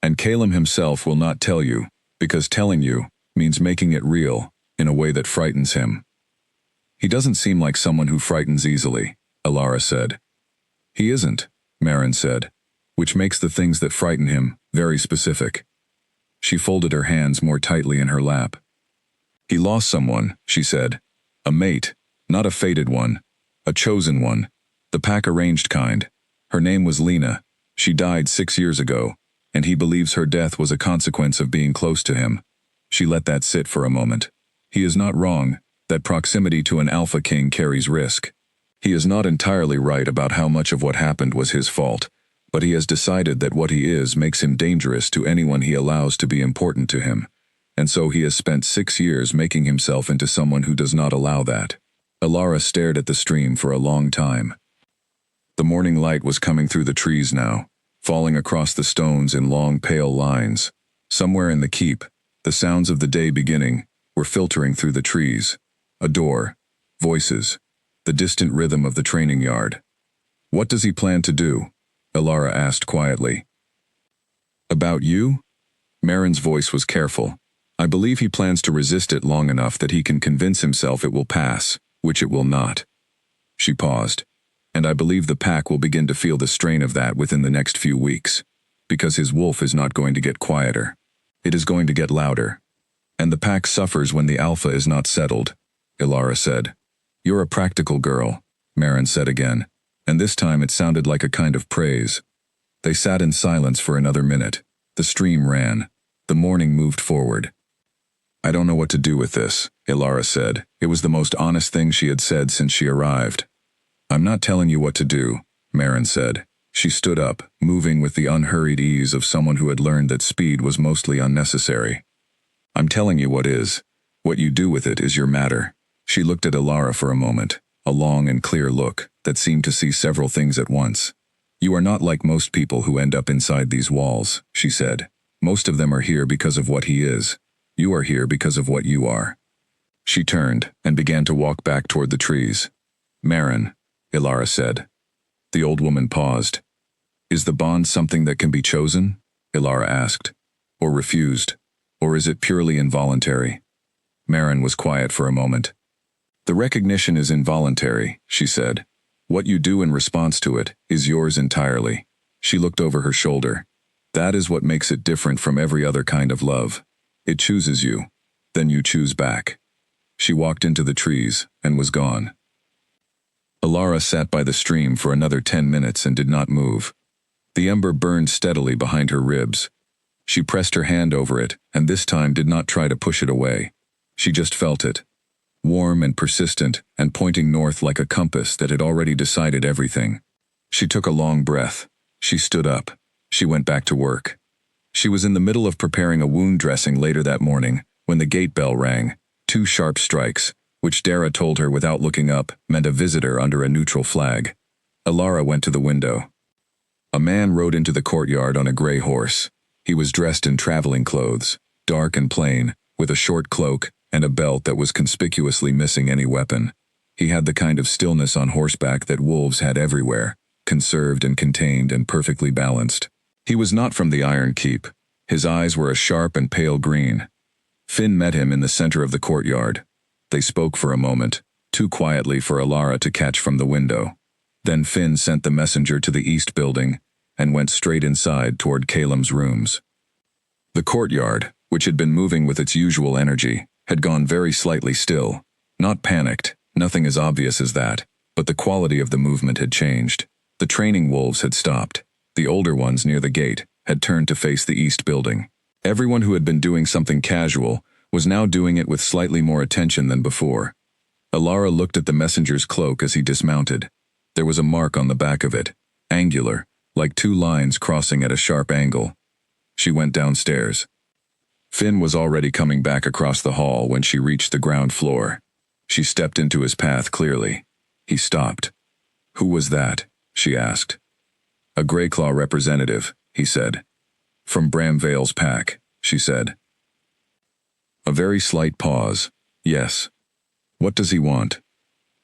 And Calum himself will not tell you, because telling you means making it real, in a way that frightens him. He doesn't seem like someone who frightens easily, Elara said. He isn't, Maren said, which makes the things that frighten him very specific. She folded her hands more tightly in her lap. He lost someone, she said. A mate, not a fated one, a chosen one, the pack-arranged kind. Her name was Lena. She died 6 years ago, and he believes her death was a consequence of being close to him. She let that sit for a moment. He is not wrong, that proximity to an alpha king carries risk. He is not entirely right about how much of what happened was his fault, but he has decided that what he is makes him dangerous to anyone he allows to be important to him, and so he has spent 6 years making himself into someone who does not allow that. Elara stared at the stream for a long time. The morning light was coming through the trees now, falling across the stones in long pale lines. Somewhere in the keep, the sounds of the day beginning were filtering through the trees. A door, voices, the distant rhythm of the training yard. What does he plan to do? Elara asked quietly. About you? Maren's voice was careful. I believe he plans to resist it long enough that he can convince himself it will pass, which it will not. She paused. And I believe the pack will begin to feel the strain of that within the next few weeks, because his wolf is not going to get quieter. It is going to get louder. And the pack suffers when the alpha is not settled, Elara said. You're a practical girl, Maren said again, and this time it sounded like a kind of praise. They sat in silence for another minute. The stream ran. The morning moved forward. I don't know what to do with this, Elara said. It was the most honest thing she had said since she arrived. I'm not telling you what to do, Maren said. She stood up, moving with the unhurried ease of someone who had learned that speed was mostly unnecessary. I'm telling you what is. What you do with it is your matter. She looked at Elara for a moment, a long and clear look that seemed to see several things at once. You are not like most people who end up inside these walls, she said. Most of them are here because of what he is. You are here because of what you are. She turned and began to walk back toward the trees. Maren, Elara said. The old woman paused. Is the bond something that can be chosen? Elara asked. Or refused? Or is it purely involuntary? Maren was quiet for a moment. The recognition is involuntary, she said. What you do in response to it is yours entirely. She looked over her shoulder. That is what makes it different from every other kind of love. It chooses you. Then you choose back. She walked into the trees and was gone. Alara sat by the stream for another 10 minutes and did not move. The ember burned steadily behind her ribs. She pressed her hand over it, and this time did not try to push it away. She just felt it. Warm and persistent, and pointing north like a compass that had already decided everything. She took a long breath. She stood up. She went back to work. She was in the middle of preparing a wound dressing later that morning, when the gate bell rang, 2 sharp strikes, which Dara told her without looking up meant a visitor under a neutral flag. Alara went to the window. A man rode into the courtyard on a gray horse. He was dressed in traveling clothes, dark and plain, with a short cloak and a belt that was conspicuously missing any weapon. He had the kind of stillness on horseback that wolves had everywhere, conserved and contained and perfectly balanced. He was not from the Iron Keep. His eyes were a sharp and pale green. Finn met him in the center of the courtyard. They spoke for a moment, too quietly for Alara to catch from the window. Then Finn sent the messenger to the east building and went straight inside toward Calem's rooms. The courtyard, which had been moving with its usual energy, had gone very slightly still. Not panicked, nothing as obvious as that, but the quality of the movement had changed. The training wolves had stopped. The older ones near the gate had turned to face the east building. Everyone who had been doing something casual was now doing it with slightly more attention than before. Alara looked at the messenger's cloak as he dismounted. There was a mark on the back of it, angular, like 2 lines crossing at a sharp angle. She went downstairs. Finn was already coming back across the hall when she reached the ground floor. She stepped into his path clearly. He stopped. "Who was that?" she asked. "A Greyclaw representative," he said. "From Bramvale's pack," she said. A very slight pause. "Yes. What does he want?"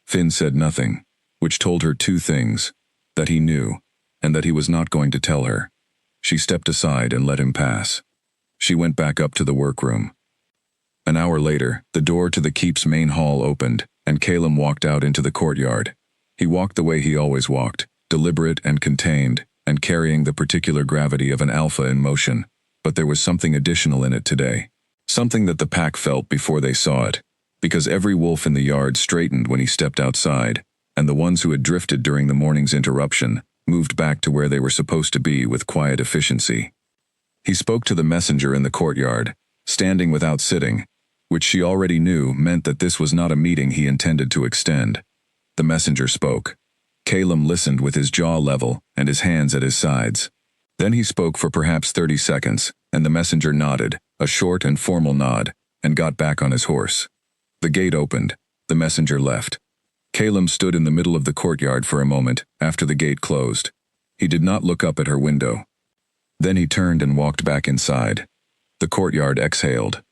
Finn said nothing, which told her 2 things, that he knew, and that he was not going to tell her. She stepped aside and let him pass. She went back up to the workroom. An hour later, the door to the keep's main hall opened, and Calem walked out into the courtyard. He walked the way he always walked, deliberate and contained, and carrying the particular gravity of an alpha in motion, but there was something additional in it today. Something that the pack felt before they saw it, because every wolf in the yard straightened when he stepped outside, and the ones who had drifted during the morning's interruption moved back to where they were supposed to be with quiet efficiency. He spoke to the messenger in the courtyard, standing without sitting, which she already knew meant that this was not a meeting he intended to extend. The messenger spoke. Calem listened with his jaw level and his hands at his sides. Then he spoke for perhaps 30 seconds, and the messenger nodded, a short and formal nod, and got back on his horse. The gate opened. The messenger left. Calem stood in the middle of the courtyard for a moment after the gate closed. He did not look up at her window. Then he turned and walked back inside. The courtyard exhaled.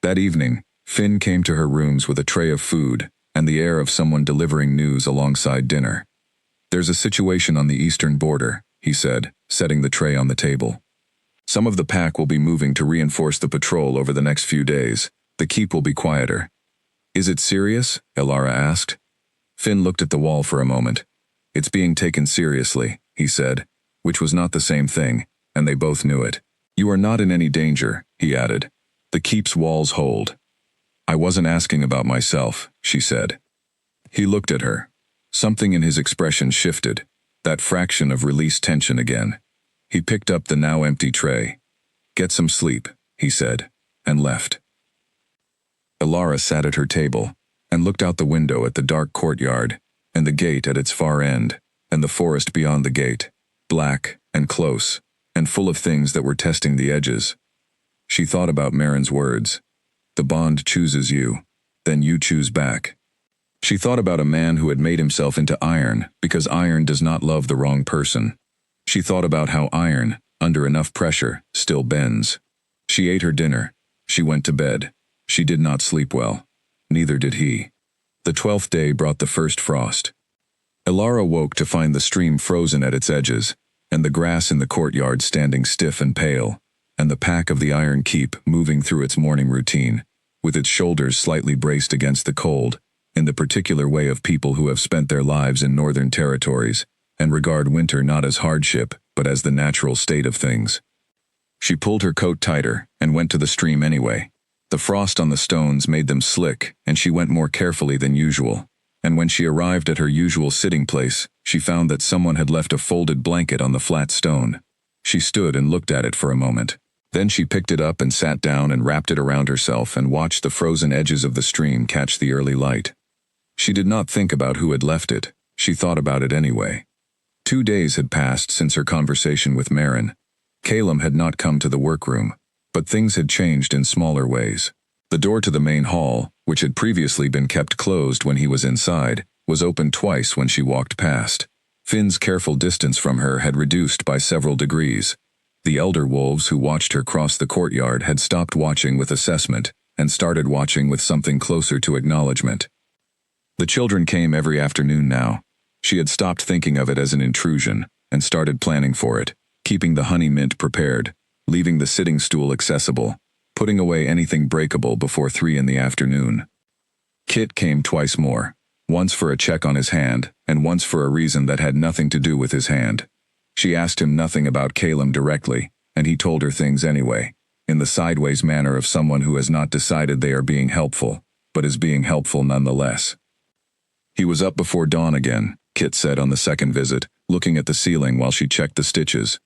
That evening, Finn came to her rooms with a tray of food and the air of someone delivering news alongside dinner. "There's a situation on the eastern border," he said, setting the tray on the table. "Some of the pack will be moving to reinforce the patrol over the next few days. The keep will be quieter." "Is it serious?" Alara asked. Finn looked at the wall for a moment. "It's being taken seriously," he said, which was not the same thing, and they both knew it. "You are not in any danger," he added. "The keep's walls hold." "I wasn't asking about myself," she said. He looked at her. Something in his expression shifted, that fraction of released tension again. He picked up the now empty tray. "Get some sleep," he said, and left. Alara sat at her table and looked out the window at the dark courtyard, and the gate at its far end, and the forest beyond the gate, black and close, and full of things that were testing the edges. She thought about Marin's words. The bond chooses you, then you choose back. She thought about a man who had made himself into iron because iron does not love the wrong person. She thought about how iron, under enough pressure, still bends. She ate her dinner. She went to bed. She did not sleep well. Neither did he. The 12th day brought the first frost. Alara woke to find the stream frozen at its edges, and the grass in the courtyard standing stiff and pale, and the pack of the Iron Keep moving through its morning routine, with its shoulders slightly braced against the cold, in the particular way of people who have spent their lives in northern territories, and regard winter not as hardship, but as the natural state of things. She pulled her coat tighter and went to the stream anyway. The frost on the stones made them slick, and she went more carefully than usual. And when she arrived at her usual sitting place, she found that someone had left a folded blanket on the flat stone. She stood and looked at it for a moment. Then she picked it up and sat down and wrapped it around herself and watched the frozen edges of the stream catch the early light. She did not think about who had left it. She thought about it anyway. 2 days had passed since her conversation with Marin. Calum had not come to the workroom, but things had changed in smaller ways. The door to the main hall, which had previously been kept closed when he was inside, was opened twice when she walked past. Finn's careful distance from her had reduced by several degrees. The elder wolves who watched her cross the courtyard had stopped watching with assessment and started watching with something closer to acknowledgement. The children came every afternoon now. She had stopped thinking of it as an intrusion and started planning for it, keeping the honey mint prepared, leaving the sitting stool accessible, putting away anything breakable before 3 in the afternoon. Kit came twice more, once for a check on his hand and once for a reason that had nothing to do with his hand. She asked him nothing about Calum directly, and he told her things anyway, in the sideways manner of someone who has not decided they are being helpful, but is being helpful nonetheless. He was up before dawn again, Kit said on the second visit, looking at the ceiling while she checked the stitches.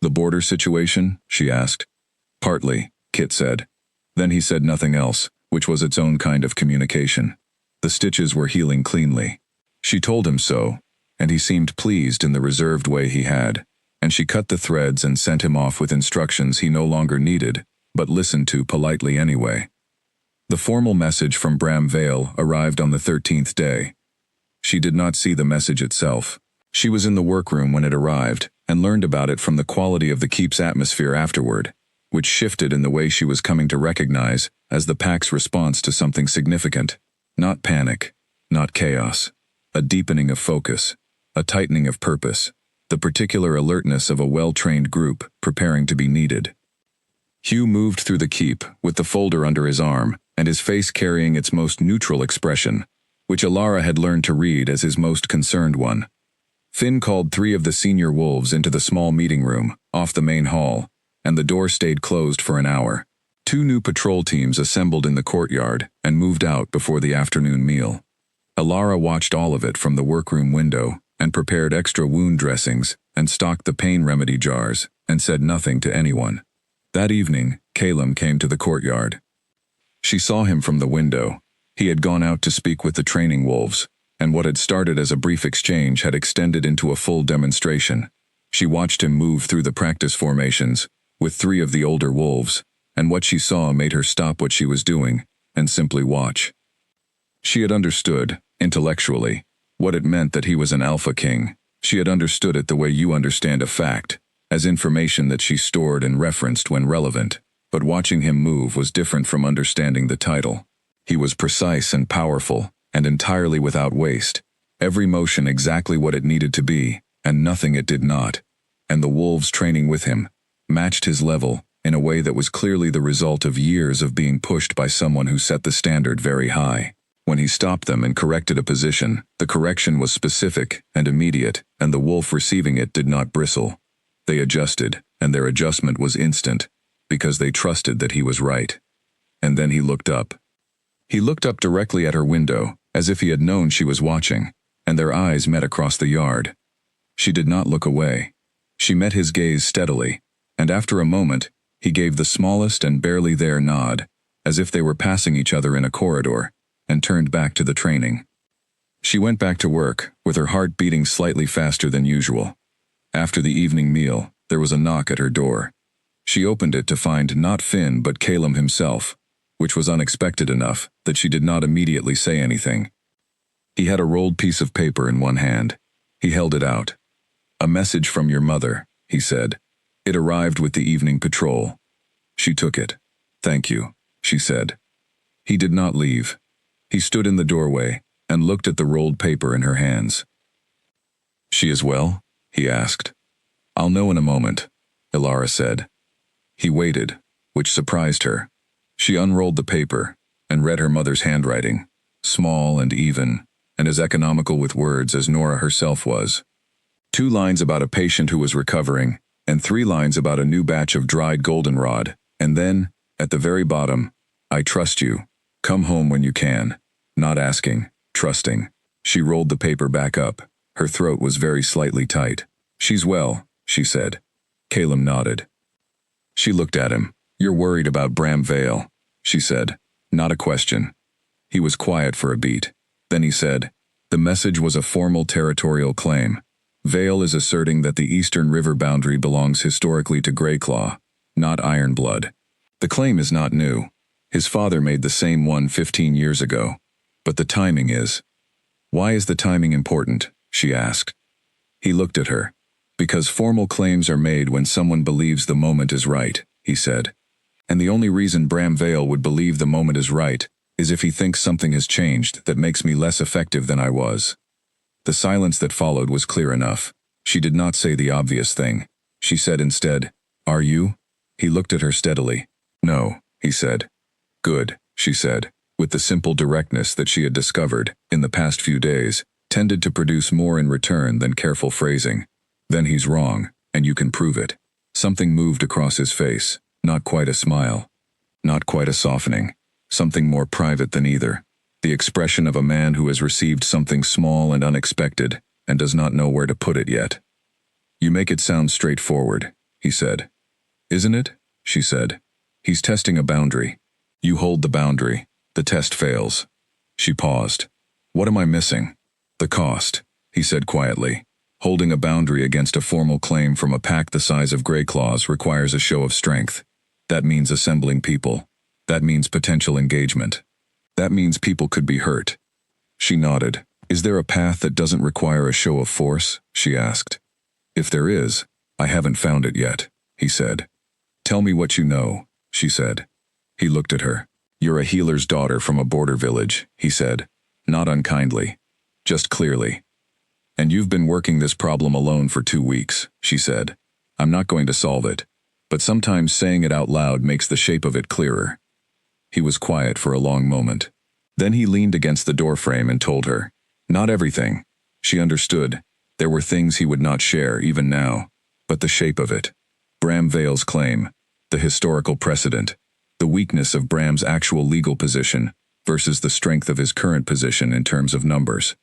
The border situation? She asked. Partly, Kit said. Then he said nothing else, which was its own kind of communication. The stitches were healing cleanly. She told him so, and he seemed pleased in the reserved way he had, and she cut the threads and sent him off with instructions he no longer needed, but listened to politely anyway. The formal message from Bram Vale arrived on the 13th day. She did not see the message itself. She was in the workroom when it arrived, and learned about it from the quality of the keep's atmosphere afterward, which shifted in the way she was coming to recognize as the pack's response to something significant. Not panic, not chaos. A deepening of focus, a tightening of purpose, the particular alertness of a well-trained group preparing to be needed. Hugh moved through the keep with the folder under his arm and his face carrying its most neutral expression, which Alara had learned to read as his most concerned one. Finn called 3 of the senior wolves into the small meeting room, off the main hall, and the door stayed closed for an hour. 2 new patrol teams assembled in the courtyard and moved out before the afternoon meal. Alara watched all of it from the workroom window and prepared extra wound dressings and stocked the pain remedy jars and said nothing to anyone. That evening, Calum came to the courtyard. She saw him from the window. He had gone out to speak with the training wolves, and what had started as a brief exchange had extended into a full demonstration. She watched him move through the practice formations with 3 of the older wolves, and what she saw made her stop what she was doing and simply watch. She had understood, intellectually, what it meant that he was an Alpha King. She had understood it the way you understand a fact, as information that she stored and referenced when relevant, but watching him move was different from understanding the title. He was precise and powerful, and entirely without waste, every motion exactly what it needed to be, and nothing it did not, and the wolves training with him matched his level in a way that was clearly the result of years of being pushed by someone who set the standard very high. When he stopped them and corrected a position, the correction was specific and immediate, and the wolf receiving it did not bristle. They adjusted, and their adjustment was instant, because they trusted that he was right. And then he looked up. He looked up directly at her window, as if he had known she was watching, and their eyes met across the yard. She did not look away. She met his gaze steadily, and after a moment, he gave the smallest and barely there nod, as if they were passing each other in a corridor, and turned back to the training. She went back to work, with her heart beating slightly faster than usual. After the evening meal, there was a knock at her door. She opened it to find not Finn but Calum himself, which was unexpected enough that she did not immediately say anything. He had a rolled piece of paper in one hand. He held it out. "A message from your mother," he said. "It arrived with the evening patrol." She took it. "Thank you," she said. He did not leave. He stood in the doorway and looked at the rolled paper in her hands. "She is well?" he asked. "I'll know in a moment," Alara said. He waited, which surprised her. She unrolled the paper and read her mother's handwriting, small and even, and as economical with words as Nora herself was. 2 lines about a patient who was recovering, and 3 lines about a new batch of dried goldenrod, and then, at the very bottom, I trust you. Come home when you can. Not asking, trusting. She rolled the paper back up. Her throat was very slightly tight. She's well, she said. Calum nodded. She looked at him. You're worried about Bram Vale, she said. Not a question. He was quiet for a beat. Then he said, the message was a formal territorial claim. Vale is asserting that the eastern river boundary belongs historically to Greyclaw, not Ironblood. The claim is not new. His father made the same one 15 years ago. But the timing is. Why is the timing important? She asked. He looked at her. Because formal claims are made when someone believes the moment is right, he said. And the only reason Bram Vale would believe the moment is right is if he thinks something has changed that makes me less effective than I was. The silence that followed was clear enough. She did not say the obvious thing. She said instead, Are you? He looked at her steadily. No, he said. Good, she said, with the simple directness that she had discovered, in the past few days, tended to produce more in return than careful phrasing. Then he's wrong, and you can prove it. Something moved across his face, not quite a smile. Not quite a softening. Something more private than either. The expression of a man who has received something small and unexpected, and does not know where to put it yet. You make it sound straightforward, he said. Isn't it? She said. He's testing a boundary. You hold the boundary. The test fails. She paused. What am I missing? The cost, he said quietly. Holding a boundary against a formal claim from a pack the size of Greyclaws requires a show of strength. That means assembling people. That means potential engagement. That means people could be hurt. She nodded. Is there a path that doesn't require a show of force? She asked. If there is, I haven't found it yet, he said. Tell me what you know, she said. He looked at her. You're a healer's daughter from a border village, he said. Not unkindly. Just clearly. And you've been working this problem alone for 2 weeks, she said. I'm not going to solve it. But sometimes saying it out loud makes the shape of it clearer. He was quiet for a long moment. Then he leaned against the doorframe and told her. Not everything. She understood. There were things he would not share, even now. But the shape of it. Bram Vale's claim. The historical precedent. The weakness of Bram's actual legal position versus the strength of his current position in terms of numbers.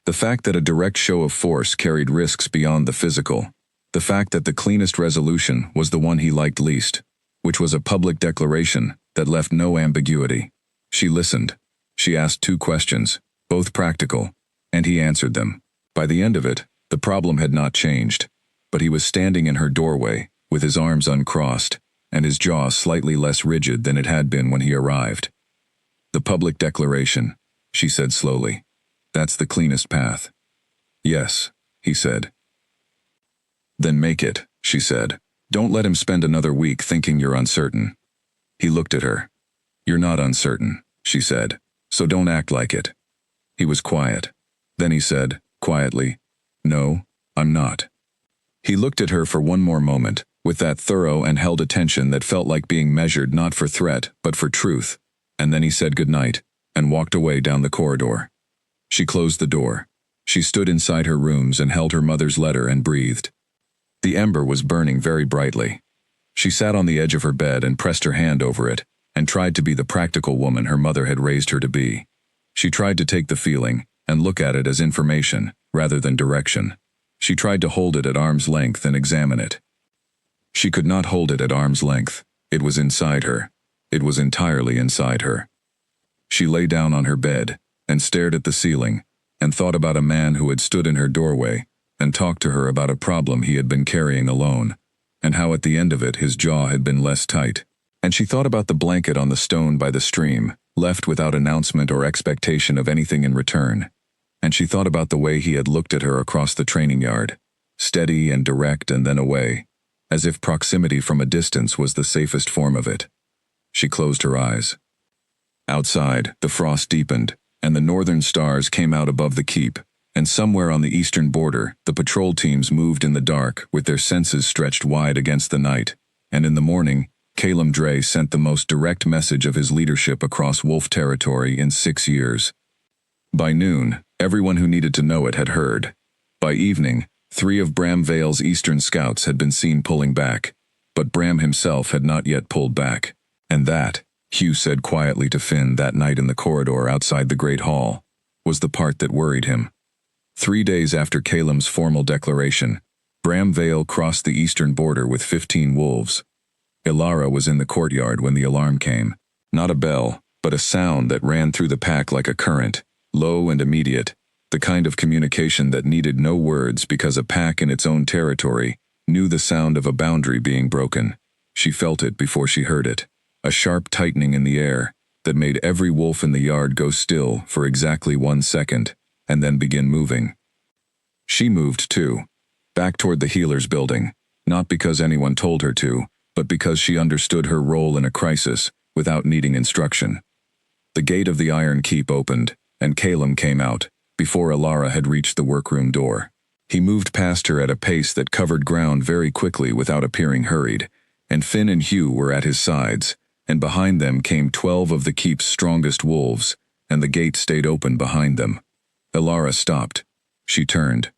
The fact that a direct show of force carried risks beyond the physical. The fact that the cleanest resolution was the one he liked least, which was a public declaration that left no ambiguity. She listened. She asked 2 questions, both practical, and he answered them. By the end of it, the problem had not changed, but he was standing in her doorway, with his arms uncrossed, and his jaw slightly less rigid than it had been when he arrived. The public declaration, she said slowly. That's the cleanest path. Yes, he said. Then make it, she said. Don't let him spend another week thinking you're uncertain. He looked at her. You're not uncertain, she said, so don't act like it. He was quiet. Then he said, quietly, No, I'm not. He looked at her for one more moment, with that thorough and held attention that felt like being measured not for threat, but for truth, and then he said goodnight, and walked away down the corridor. She closed the door. She stood inside her rooms and held her mother's letter and breathed. The ember was burning very brightly. She sat on the edge of her bed and pressed her hand over it, and tried to be the practical woman her mother had raised her to be. She tried to take the feeling, and look at it as information, rather than direction. She tried to hold it at arm's length and examine it. She could not hold it at arm's length. It was inside her. It was entirely inside her. She lay down on her bed, and stared at the ceiling, and thought about a man who had stood in her doorway, and talked to her about a problem he had been carrying alone, and how at the end of it his jaw had been less tight. And she thought about the blanket on the stone by the stream, left without announcement or expectation of anything in return. And she thought about the way he had looked at her across the training yard, steady and direct and then away, as if proximity from a distance was the safest form of it. She closed her eyes. Outside, the frost deepened, and the northern stars came out above the keep, and somewhere on the eastern border, the patrol teams moved in the dark with their senses stretched wide against the night, and in the morning, Calum Dre sent the most direct message of his leadership across Wolf territory in 6 years. By noon, everyone who needed to know it had heard. By evening, 3 of Bram Vale's eastern scouts had been seen pulling back, but Bram himself had not yet pulled back, and that, Hugh said quietly to Finn that night in the corridor outside the Great Hall, was the part that worried him. 3 days after Calem's formal declaration, Bram Vale crossed the eastern border with 15 wolves. Ilara was in the courtyard when the alarm came. Not a bell, but a sound that ran through the pack like a current, low and immediate, the kind of communication that needed no words because a pack in its own territory knew the sound of a boundary being broken. She felt it before she heard it, a sharp tightening in the air that made every wolf in the yard go still for exactly 1 second, and then begin moving. She moved too, back toward the healer's building, not because anyone told her to, but because she understood her role in a crisis without needing instruction. The gate of the Iron Keep opened, and Calem came out, before Ilara had reached the workroom door. He moved past her at a pace that covered ground very quickly without appearing hurried, and Finn and Hugh were at his sides, and behind them came 12 of the Keep's strongest wolves, and the gate stayed open behind them. Ilara stopped. She turned.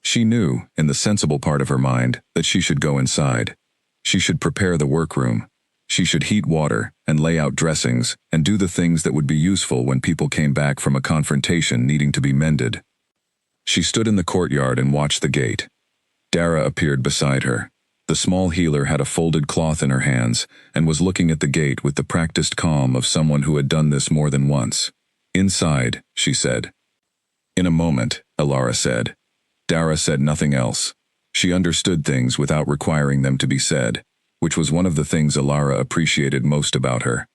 She knew, in the sensible part of her mind, that she should go inside. She should prepare the workroom. She should heat water and lay out dressings and do the things that would be useful when people came back from a confrontation needing to be mended. She stood in the courtyard and watched the gate. Dara appeared beside her. The small healer had a folded cloth in her hands and was looking at the gate with the practiced calm of someone who had done this more than once. "Inside," she said. "In a moment," Ilara said. Dara said nothing else. She understood things without requiring them to be said, which was one of the things Ilara appreciated most about her.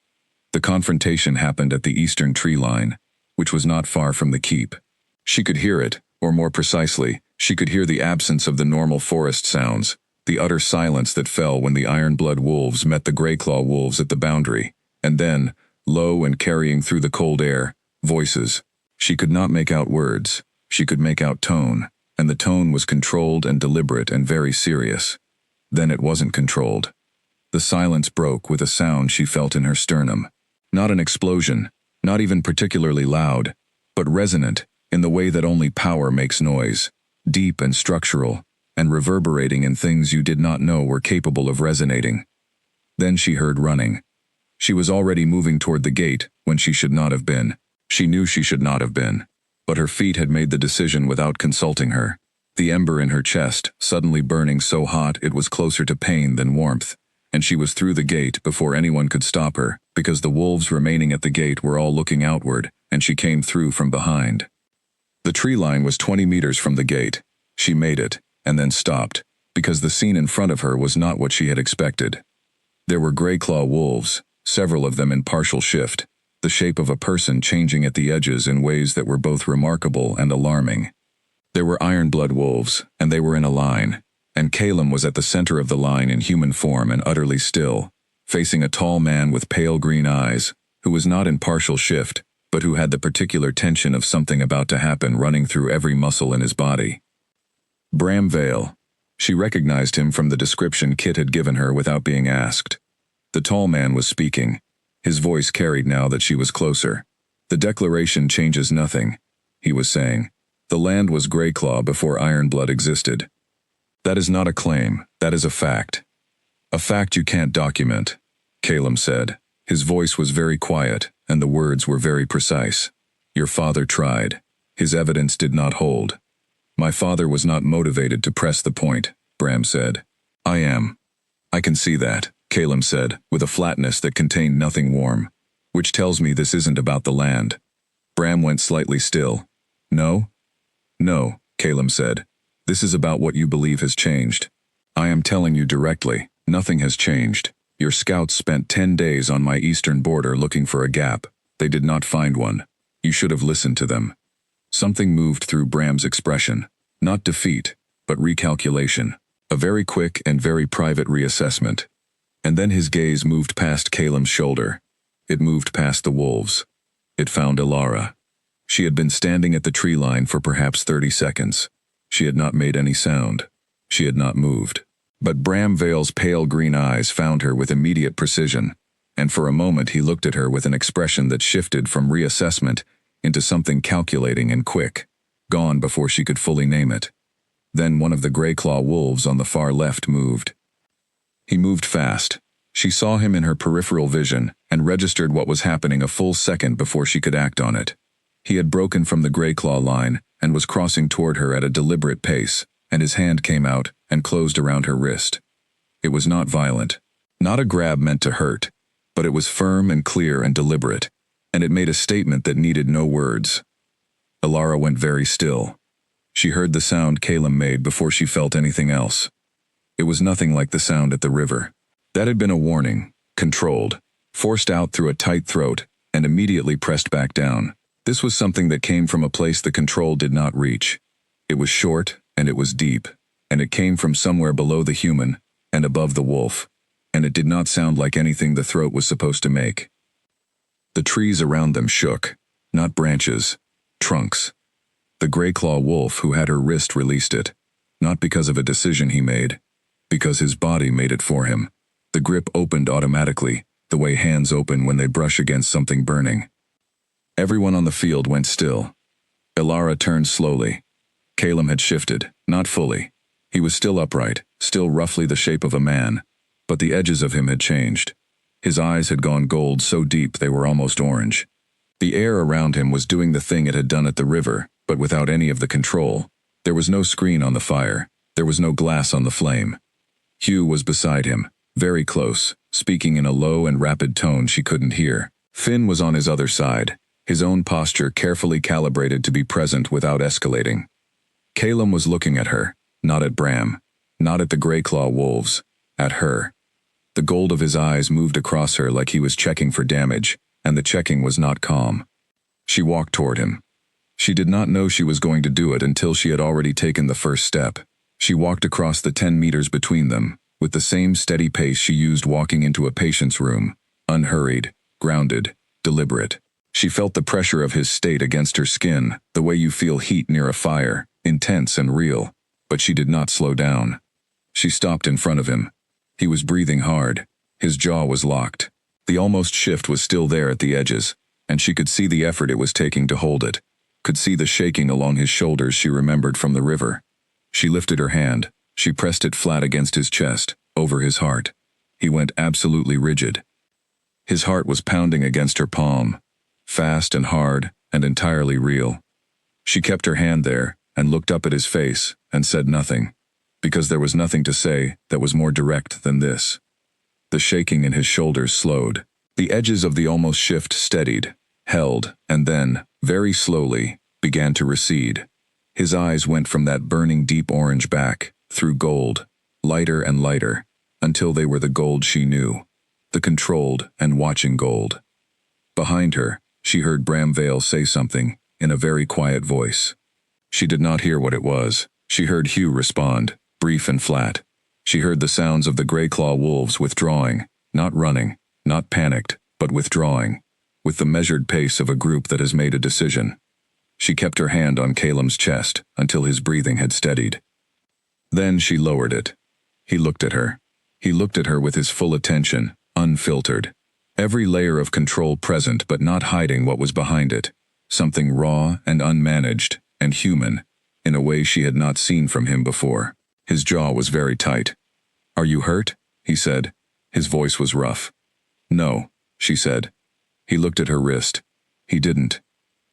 The confrontation happened at the eastern tree line, which was not far from the keep. She could hear it, or more precisely, she could hear the absence of the normal forest sounds, the utter silence that fell when the Ironblood wolves met the Greyclaw wolves at the boundary, and then, low and carrying through the cold air, voices. She could not make out words. She could make out tone, and the tone was controlled and deliberate and very serious. Then it wasn't controlled. The silence broke with a sound she felt in her sternum. Not an explosion, not even particularly loud, but resonant, in the way that only power makes noise, deep and structural, and reverberating in things you did not know were capable of resonating. Then she heard running. She was already moving toward the gate when she should not have been. She knew she should not have been, but her feet had made the decision without consulting her. The ember in her chest, suddenly burning so hot it was closer to pain than warmth, and she was through the gate before anyone could stop her, because the wolves remaining at the gate were all looking outward, and she came through from behind. The tree line was 20 meters from the gate. She made it, and then stopped, because the scene in front of her was not what she had expected. There were Greyclaw wolves, several of them in partial shift, the shape of a person changing at the edges in ways that were both remarkable and alarming. There were Ironblood wolves, and they were in a line, and Calem was at the center of the line in human form and utterly still, facing a tall man with pale green eyes, who was not in partial shift, but who had the particular tension of something about to happen running through every muscle in his body. Bram Vale. She recognized him from the description Kit had given her without being asked. The tall man was speaking. His voice carried now that she was closer. "The declaration changes nothing," he was saying. "The land was Greyclaw before Ironblood existed. That is not a claim, that is a fact. A fact you can't document," Calem said. His voice was very quiet, and the words were very precise. "Your father tried. His evidence did not hold. My father was not motivated to press the point," Bram said. "I am. I can see that," Calem said, with a flatness that contained nothing warm. "Which tells me this isn't about the land." Bram went slightly still. "No?" "No," Calem said. "This is about what you believe has changed. I am telling you directly, nothing has changed. Your scouts spent 10 days on my eastern border looking for a gap. They did not find one. You should have listened to them." Something moved through Bram's expression. Not defeat, but recalculation. A very quick and very private reassessment. And then his gaze moved past Calem's shoulder. It moved past the wolves. It found Ilara. She had been standing at the tree line for perhaps 30 seconds. She had not made any sound. She had not moved. But Bram Vale's pale green eyes found her with immediate precision, and for a moment he looked at her with an expression that shifted from reassessment into something calculating and quick, gone before she could fully name it. Then one of the Greyclaw wolves on the far left moved. He moved fast. She saw him in her peripheral vision, and registered what was happening a full second before she could act on it. He had broken from the Greyclaw line and was crossing toward her at a deliberate pace, and his hand came out and closed around her wrist. It was not violent, not a grab meant to hurt, but it was firm and clear and deliberate, and it made a statement that needed no words. Elara went very still. She heard the sound Calum made before she felt anything else. It was nothing like the sound at the river. That had been a warning, controlled, forced out through a tight throat, and immediately pressed back down. This was something that came from a place the control did not reach. It was short, and it was deep, and it came from somewhere below the human, and above the wolf, and it did not sound like anything the throat was supposed to make. The trees around them shook, not branches, trunks. The Greyclaw wolf who had her wrist released it, not because of a decision he made, because his body made it for him. The grip opened automatically, the way hands open when they brush against something burning. Everyone on the field went still. Elara turned slowly. Calum had shifted, not fully. He was still upright, still roughly the shape of a man, but the edges of him had changed. His eyes had gone gold so deep they were almost orange. The air around him was doing the thing it had done at the river, but without any of the control. There was no screen on the fire. There was no glass on the flame. Hugh was beside him, very close, speaking in a low and rapid tone she couldn't hear. Finn was on his other side, his own posture carefully calibrated to be present without escalating. Calum was looking at her, not at Bram, not at the Greyclaw wolves, at her. The gold of his eyes moved across her like he was checking for damage, and the checking was not calm. She walked toward him. She did not know she was going to do it until she had already taken the first step. She walked across the 10 meters between them, with the same steady pace she used walking into a patient's room, unhurried, grounded, deliberate. She felt the pressure of his state against her skin, the way you feel heat near a fire, intense and real, but she did not slow down. She stopped in front of him. He was breathing hard. His jaw was locked. The almost shift was still there at the edges, and she could see the effort it was taking to hold it, could see the shaking along his shoulders she remembered from the river. She lifted her hand. She pressed it flat against his chest, over his heart. He went absolutely rigid. His heart was pounding against her palm, fast and hard and entirely real. She kept her hand there and looked up at his face and said nothing, because there was nothing to say that was more direct than this. The shaking in his shoulders slowed. The edges of the almost shift steadied, held, and then, very slowly, began to recede. His eyes went from that burning deep orange back, through gold, lighter and lighter, until they were the gold she knew, the controlled and watching gold. Behind her, she heard Bram Vale say something, in a very quiet voice. She did not hear what it was. She heard Hugh respond, brief and flat. She heard the sounds of the Greyclaw wolves withdrawing, not running, not panicked, but withdrawing, with the measured pace of a group that has made a decision. She kept her hand on Calum's chest until his breathing had steadied. Then she lowered it. He looked at her. He looked at her with his full attention, unfiltered. Every layer of control present but not hiding what was behind it. Something raw and unmanaged, and human, in a way she had not seen from him before. His jaw was very tight. "Are you hurt?" he said. His voice was rough. "No," she said. He looked at her wrist. He didn't.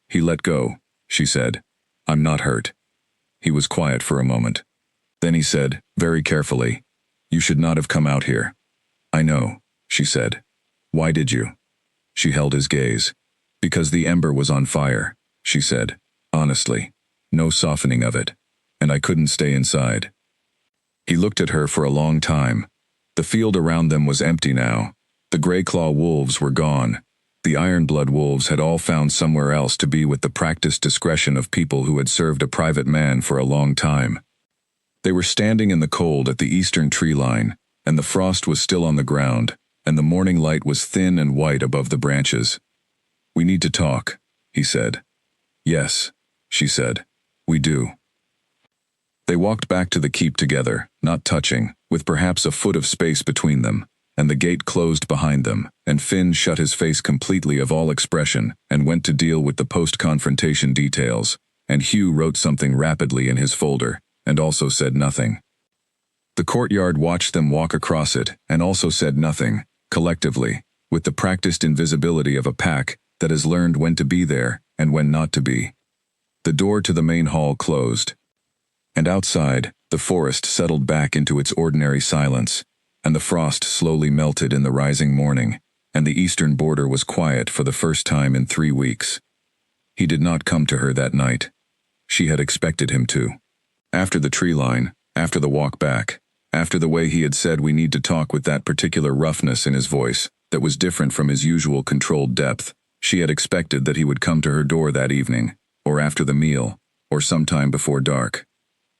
He let go, she said. "I'm not hurt." He was quiet for a moment. Then he said, very carefully, "You should not have come out here." "I know," she said. "Why did you?" She held his gaze. "Because the ember was on fire," she said, honestly. No softening of it. "And I couldn't stay inside." He looked at her for a long time. The field around them was empty now. The Greyclaw wolves were gone. The Ironblood wolves had all found somewhere else to be with the practiced discretion of people who had served a private man for a long time. They were standing in the cold at the eastern tree line, and the frost was still on the ground, and the morning light was thin and white above the branches. "We need to talk," he said. "Yes," she said. "We do." They walked back to the keep together, not touching, with perhaps a foot of space between them, and the gate closed behind them, and Finn shut his face completely of all expression and went to deal with the post-confrontation details, and Hugh wrote something rapidly in his folder, and also said nothing. The courtyard watched them walk across it, and also said nothing, collectively, with the practiced invisibility of a pack that has learned when to be there and when not to be. The door to the main hall closed, and outside, the forest settled back into its ordinary silence, and the frost slowly melted in the rising morning, and the eastern border was quiet for the first time in 3 weeks. He did not come to her that night. She had expected him to. After the tree line, after the walk back, after the way he had said we need to talk with that particular roughness in his voice that was different from his usual controlled depth, she had expected that he would come to her door that evening, or after the meal, or sometime before dark.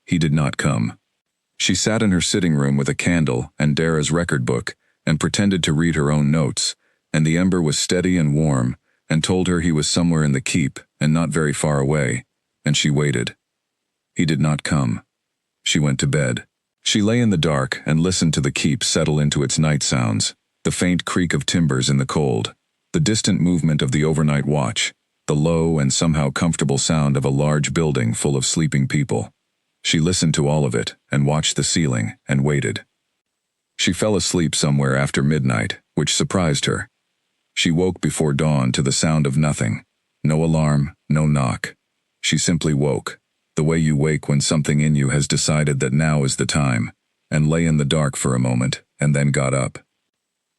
He did not come. She sat in her sitting room with a candle and Dara's record book and pretended to read her own notes, and the ember was steady and warm and told her he was somewhere in the keep and not very far away, and she waited. He did not come. She went to bed. She lay in the dark and listened to the keep settle into its night sounds, the faint creak of timbers in the cold, the distant movement of the overnight watch, the low and somehow comfortable sound of a large building full of sleeping people. She listened to all of it and watched the ceiling and waited. She fell asleep somewhere after midnight, which surprised her. She woke before dawn to the sound of nothing. No alarm, no knock. She simply woke, the way you wake when something in you has decided that now is the time, and lay in the dark for a moment, and then got up.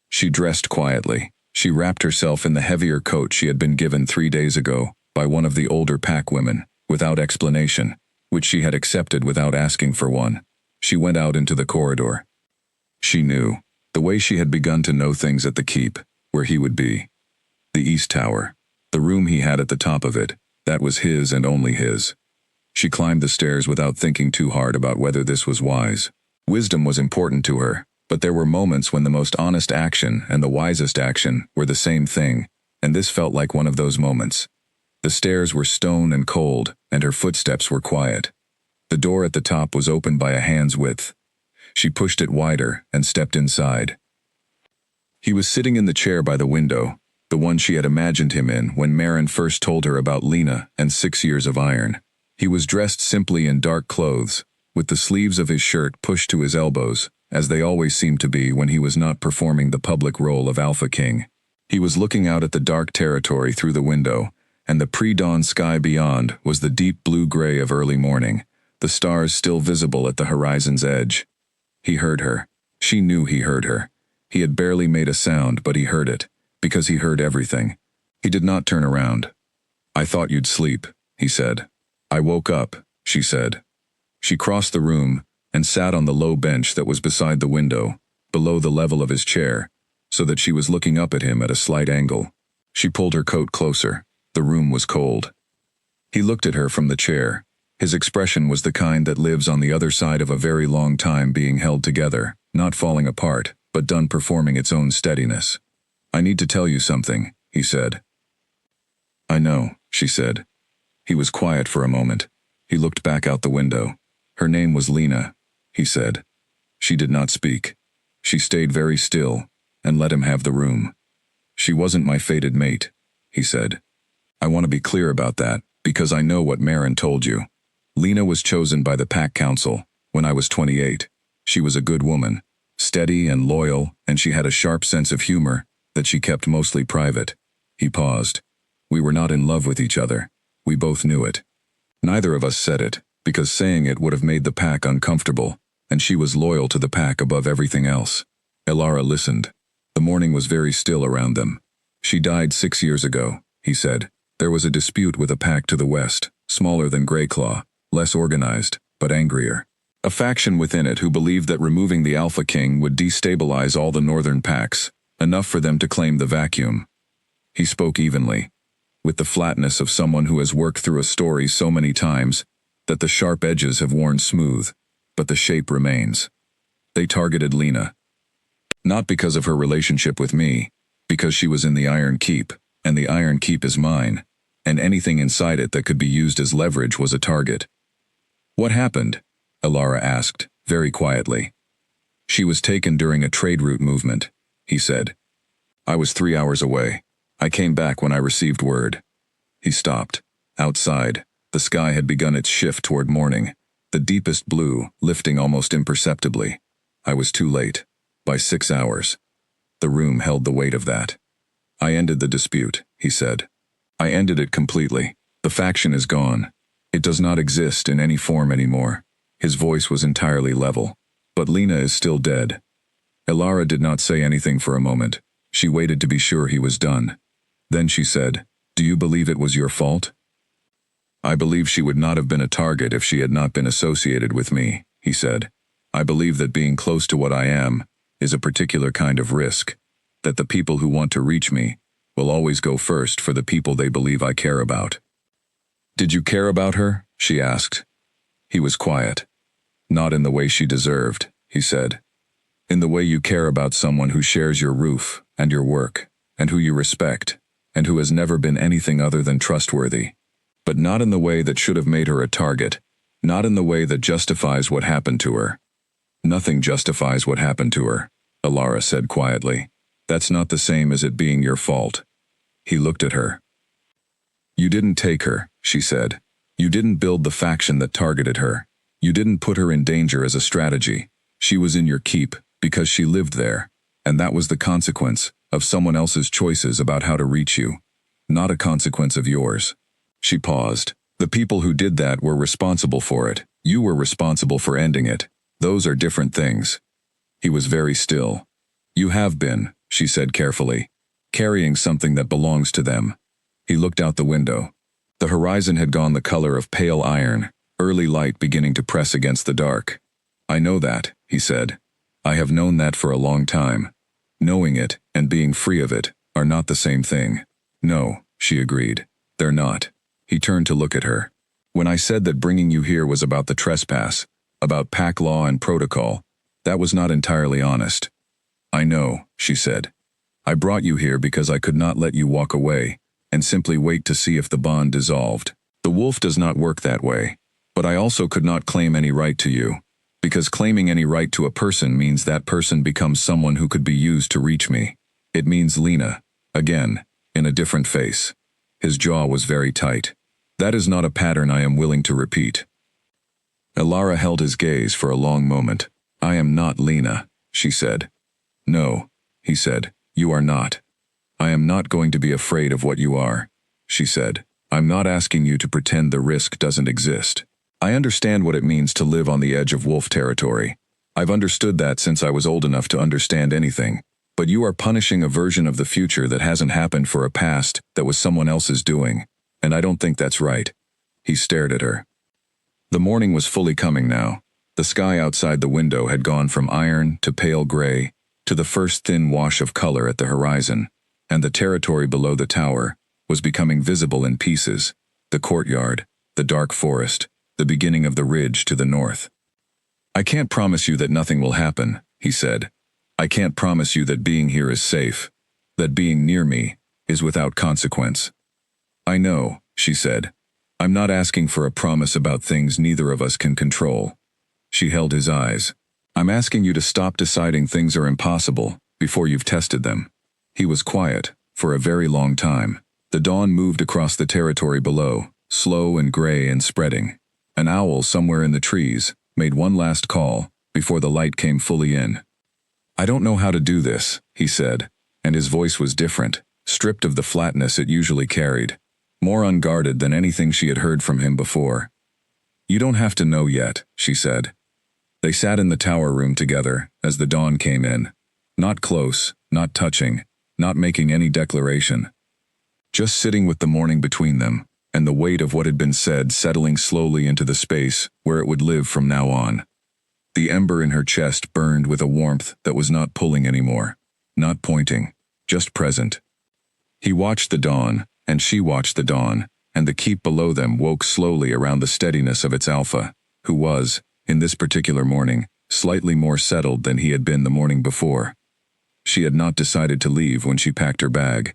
She dressed quietly. She wrapped herself in the heavier coat she had been given 3 days ago by one of the older pack women, without explanation, which she had accepted without asking for one. She went out into the corridor. She knew, the way she had begun to know things at the keep, where he would be. The East Tower, the room he had at the top of it, that was his and only his. She climbed the stairs without thinking too hard about whether this was wise. Wisdom was important to her, but there were moments when the most honest action and the wisest action were the same thing, and this felt like one of those moments. The stairs were stone and cold, and her footsteps were quiet. The door at the top was open by a hand's width. She pushed it wider and stepped inside. He was sitting in the chair by the window, the one she had imagined him in when Maren first told her about Lena and 6 years of iron. He was dressed simply in dark clothes, with the sleeves of his shirt pushed to his elbows, as they always seemed to be when he was not performing the public role of Alpha King. He was looking out at the dark territory through the window, and the pre-dawn sky beyond was the deep blue-gray of early morning, the stars still visible at the horizon's edge. He heard her. She knew he heard her. He had barely made a sound, but he heard it, because he heard everything. He did not turn around. "I thought you'd sleep," he said. "I woke up," she said. She crossed the room and sat on the low bench that was beside the window, below the level of his chair, so that she was looking up at him at a slight angle. She pulled her coat closer. The room was cold. He looked at her from the chair. His expression was the kind that lives on the other side of a very long time being held together, not falling apart, but done performing its own steadiness. "I need to tell you something," he said. "I know," she said. He was quiet for a moment. He looked back out the window. "Her name was Lena," he said. She did not speak. She stayed very still and let him have the room. "She wasn't my fated mate," he said. "I want to be clear about that, because I know what Maren told you. Lena was chosen by the Pack Council when I was 28. She was a good woman, steady and loyal, and she had a sharp sense of humor that she kept mostly private." He paused. "We were not in love with each other. We both knew it. Neither of us said it, because saying it would have made the Pack uncomfortable, and she was loyal to the Pack above everything else." Elara listened. The morning was very still around them. "She died 6 years ago," he said. "There was a dispute with a pack to the west, smaller than Greyclaw, less organized, but angrier. A faction within it who believed that removing the Alpha King would destabilize all the northern packs, enough for them to claim the vacuum." He spoke evenly, with the flatness of someone who has worked through a story so many times that the sharp edges have worn smooth, but the shape remains. "They targeted Lena. Not because of her relationship with me, because she was in the Iron Keep, and the Iron Keep is mine, and anything inside it that could be used as leverage was a target." "What happened?" Elara asked, very quietly. "She was taken during a trade route movement," he said. "I was 3 hours away. I came back when I received word." He stopped. Outside, the sky had begun its shift toward morning, the deepest blue lifting almost imperceptibly. "I was too late. By 6 hours. The room held the weight of that. I ended the dispute, he said. I ended it completely. The faction is gone. It does not exist in any form anymore. His voice was entirely level. But Lena is still dead. Elara did not say anything for a moment. She waited to be sure he was done. Then she said, "Do you believe it was your fault?" "I believe she would not have been a target if she had not been associated with me," he said. "I believe that being close to what I am is a particular kind of risk, that the people who want to reach me will always go first for the people they believe I care about." "Did you care about her?" she asked. He was quiet. "Not in the way she deserved," he said. "In the way you care about someone who shares your roof and your work, and who you respect, and who has never been anything other than trustworthy. But not in the way that should have made her a target, not in the way that justifies what happened to her." "Nothing justifies what happened to her," Elara said quietly. "That's not the same as it being your fault." He looked at her. "You didn't take her," she said. "You didn't build the faction that targeted her. You didn't put her in danger as a strategy. She was in your keep because she lived there, and that was the consequence of someone else's choices about how to reach you, not a consequence of yours." She paused. "The people who did that were responsible for it. You were responsible for ending it. Those are different things." He was very still. "You have been," she said carefully, "carrying something that belongs to them." He looked out the window. The horizon had gone the color of pale iron, early light beginning to press against the dark. "I know that," he said. "I have known that for a long time. Knowing it and being free of it are not the same thing." "No," she agreed. "They're not." He turned to look at her. "When I said that bringing you here was about the trespass, about pack law and protocol, that was not entirely honest." "I know," she said. "I brought you here because I could not let you walk away and simply wait to see if the bond dissolved. The wolf does not work that way. But I also could not claim any right to you, because claiming any right to a person means that person becomes someone who could be used to reach me. It means Lena, again, in a different face." His jaw was very tight. "That is not a pattern I am willing to repeat." Elara held his gaze for a long moment. "I am not Lena," she said. "No," he said, "you are not." "I am not going to be afraid of what you are," she said. "I'm not asking you to pretend the risk doesn't exist. I understand what it means to live on the edge of wolf territory. I've understood that since I was old enough to understand anything. But you are punishing a version of the future that hasn't happened for a past that was someone else's doing, and I don't think that's right." He stared at her. The morning was fully coming now. The sky outside the window had gone from iron to pale gray to the first thin wash of color at the horizon, and the territory below the tower was becoming visible in pieces: the courtyard, the dark forest, the beginning of the ridge to the north. "I can't promise you that nothing will happen," he said. "I can't promise you that being here is safe, that being near me is without consequence." "I know," she said. "I'm not asking for a promise about things neither of us can control." She held his eyes. "I'm asking you to stop deciding things are impossible before you've tested them." He was quiet for a very long time. The dawn moved across the territory below, slow and gray and spreading. An owl somewhere in the trees made one last call before the light came fully in. "I don't know how to do this," he said, and his voice was different, stripped of the flatness it usually carried, more unguarded than anything she had heard from him before. "You don't have to know yet," she said. They sat in the tower room together as the dawn came in. Not close, not touching, not making any declaration. Just sitting with the morning between them, and the weight of what had been said settling slowly into the space where it would live from now on. The ember in her chest burned with a warmth that was not pulling anymore, not pointing, just present. He watched the dawn, and she watched the dawn, and the keep below them woke slowly around the steadiness of its alpha, who was, in this particular morning, slightly more settled than he had been the morning before. She had not decided to leave when she packed her bag.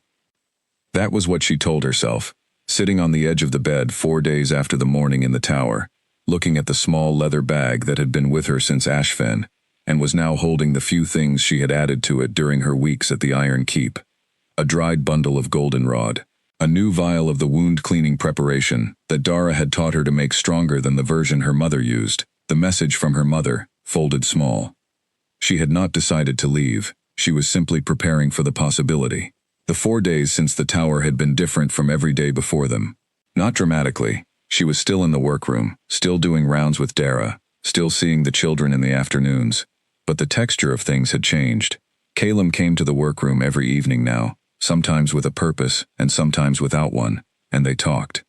That was what she told herself, sitting on the edge of the bed 4 days after the morning in the tower, looking at the small leather bag that had been with her since Ashfen, and was now holding the few things she had added to it during her weeks at the Iron Keep. A dried bundle of goldenrod, a new vial of the wound-cleaning preparation that Dara had taught her to make stronger than the version her mother used, the message from her mother, folded small. She had not decided to leave. She was simply preparing for the possibility. The 4 days since the tower had been different from every day before them. Not dramatically. She was still in the workroom, still doing rounds with Dara, still seeing the children in the afternoons. But the texture of things had changed. Calum came to the workroom every evening now, sometimes with a purpose and sometimes without one, and they talked.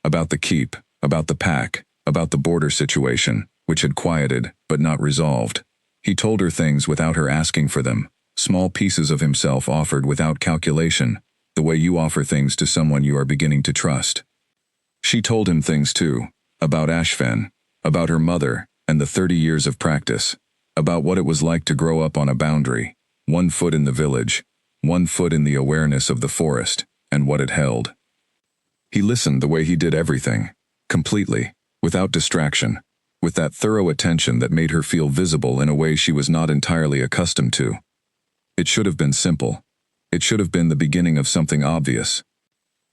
About the keep, about the pack, about the border situation, which had quieted but not resolved. He told her things without her asking for them, small pieces of himself offered without calculation, the way you offer things to someone you are beginning to trust. She told him things too, about Ashfen, about her mother and the 30 years of practice, about what it was like to grow up on a boundary, 1 foot in the village, 1 foot in the awareness of the forest, and what it held. He listened the way he did everything, completely, without distraction, with that thorough attention that made her feel visible in a way she was not entirely accustomed to. It should have been simple. It should have been the beginning of something obvious.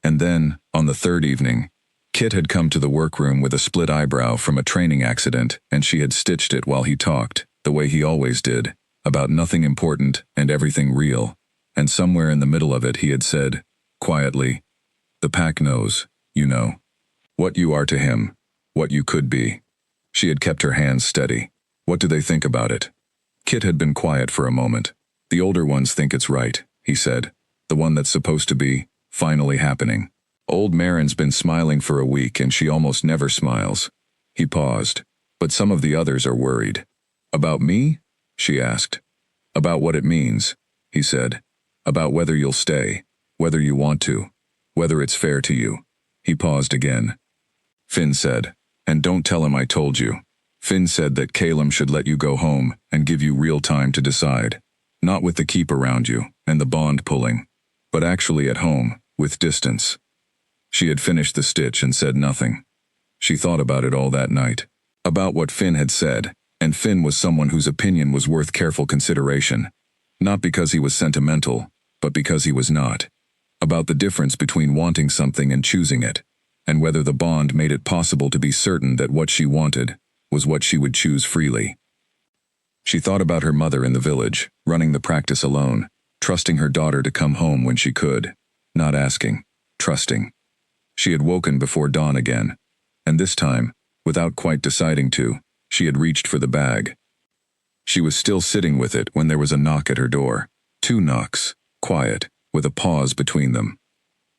And then, on the 3rd evening, Kit had come to the workroom with a split eyebrow from a training accident, and she had stitched it while he talked, the way he always did, about nothing important and everything real, and somewhere in the middle of it he had said, quietly, "The pack knows, you know, what you are to him, what you could be." She had kept her hands steady. "What do they think about it?" Kit had been quiet for a moment. "The older ones think it's right," he said. "The one that's supposed to be, finally happening. Old Marin's been smiling for a week and she almost never smiles." He paused. "But some of the others are worried." "About me?" she asked. "About what it means," he said. "About whether you'll stay, whether you want to, whether it's fair to you." He paused again. "Finn said, and don't tell him I told you. Finn said that Calum should let you go home and give you real time to decide. Not with the keep around you and the bond pulling, but actually at home, with distance." She had finished the stitch and said nothing. She thought about it all that night. About what Finn had said, and Finn was someone whose opinion was worth careful consideration. Not because he was sentimental, but because he was not. About the difference between wanting something and choosing it, and whether the bond made it possible to be certain that what she wanted was what she would choose freely. She thought about her mother in the village, running the practice alone, trusting her daughter to come home when she could, not asking, trusting. She had woken before dawn again, and this time, without quite deciding to, she had reached for the bag. She was still sitting with it when there was a knock at her door. 2 knocks, quiet, with a pause between them.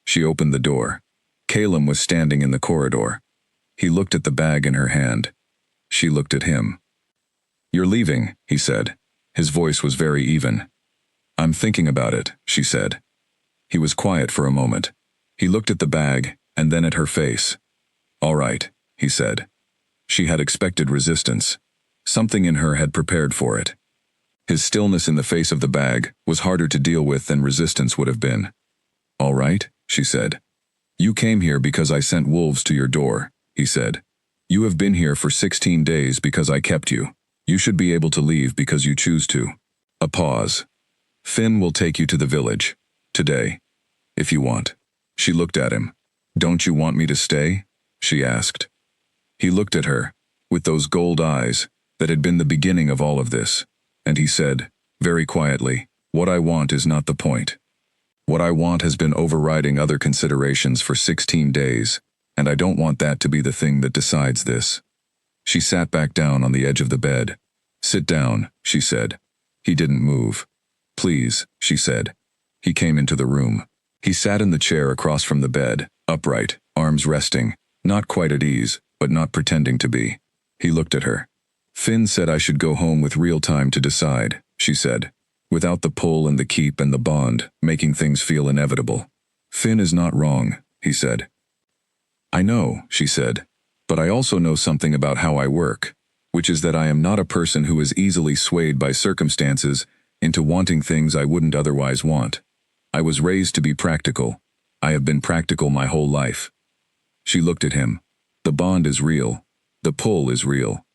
She opened the door. Calum was standing in the corridor. He looked at the bag in her hand. She looked at him. "You're leaving," he said. His voice was very even. "I'm thinking about it," she said. He was quiet for a moment. He looked at the bag, and then at her face. "All right," he said. She had expected resistance. Something in her had prepared for it. His stillness in the face of the bag was harder to deal with than resistance would have been. "All right," she said. "You came here because I sent wolves to your door," he said. "You have been here for 16 days because I kept you. You should be able to leave because you choose to." A pause. "Finn will take you to the village. Today. If you want." She looked at him. "Don't you want me to stay?" she asked. He looked at her, with those gold eyes, that had been the beginning of all of this, and he said, very quietly, "What I want is not the point. What I want has been overriding other considerations for 16 days, and I don't want that to be the thing that decides this." She sat back down on the edge of the bed. "Sit down," she said. He didn't move. "Please," she said. He came into the room. He sat in the chair across from the bed, upright, arms resting, not quite at ease, but not pretending to be. He looked at her. "Finn said I should go home with real time to decide," she said, "without the pull and the keep and the bond, making things feel inevitable." "Finn is not wrong," he said. "I know," she said, "but I also know something about how I work, which is that I am not a person who is easily swayed by circumstances into wanting things I wouldn't otherwise want. I was raised to be practical. I have been practical my whole life." She looked at him. "The bond is real. The pull is real.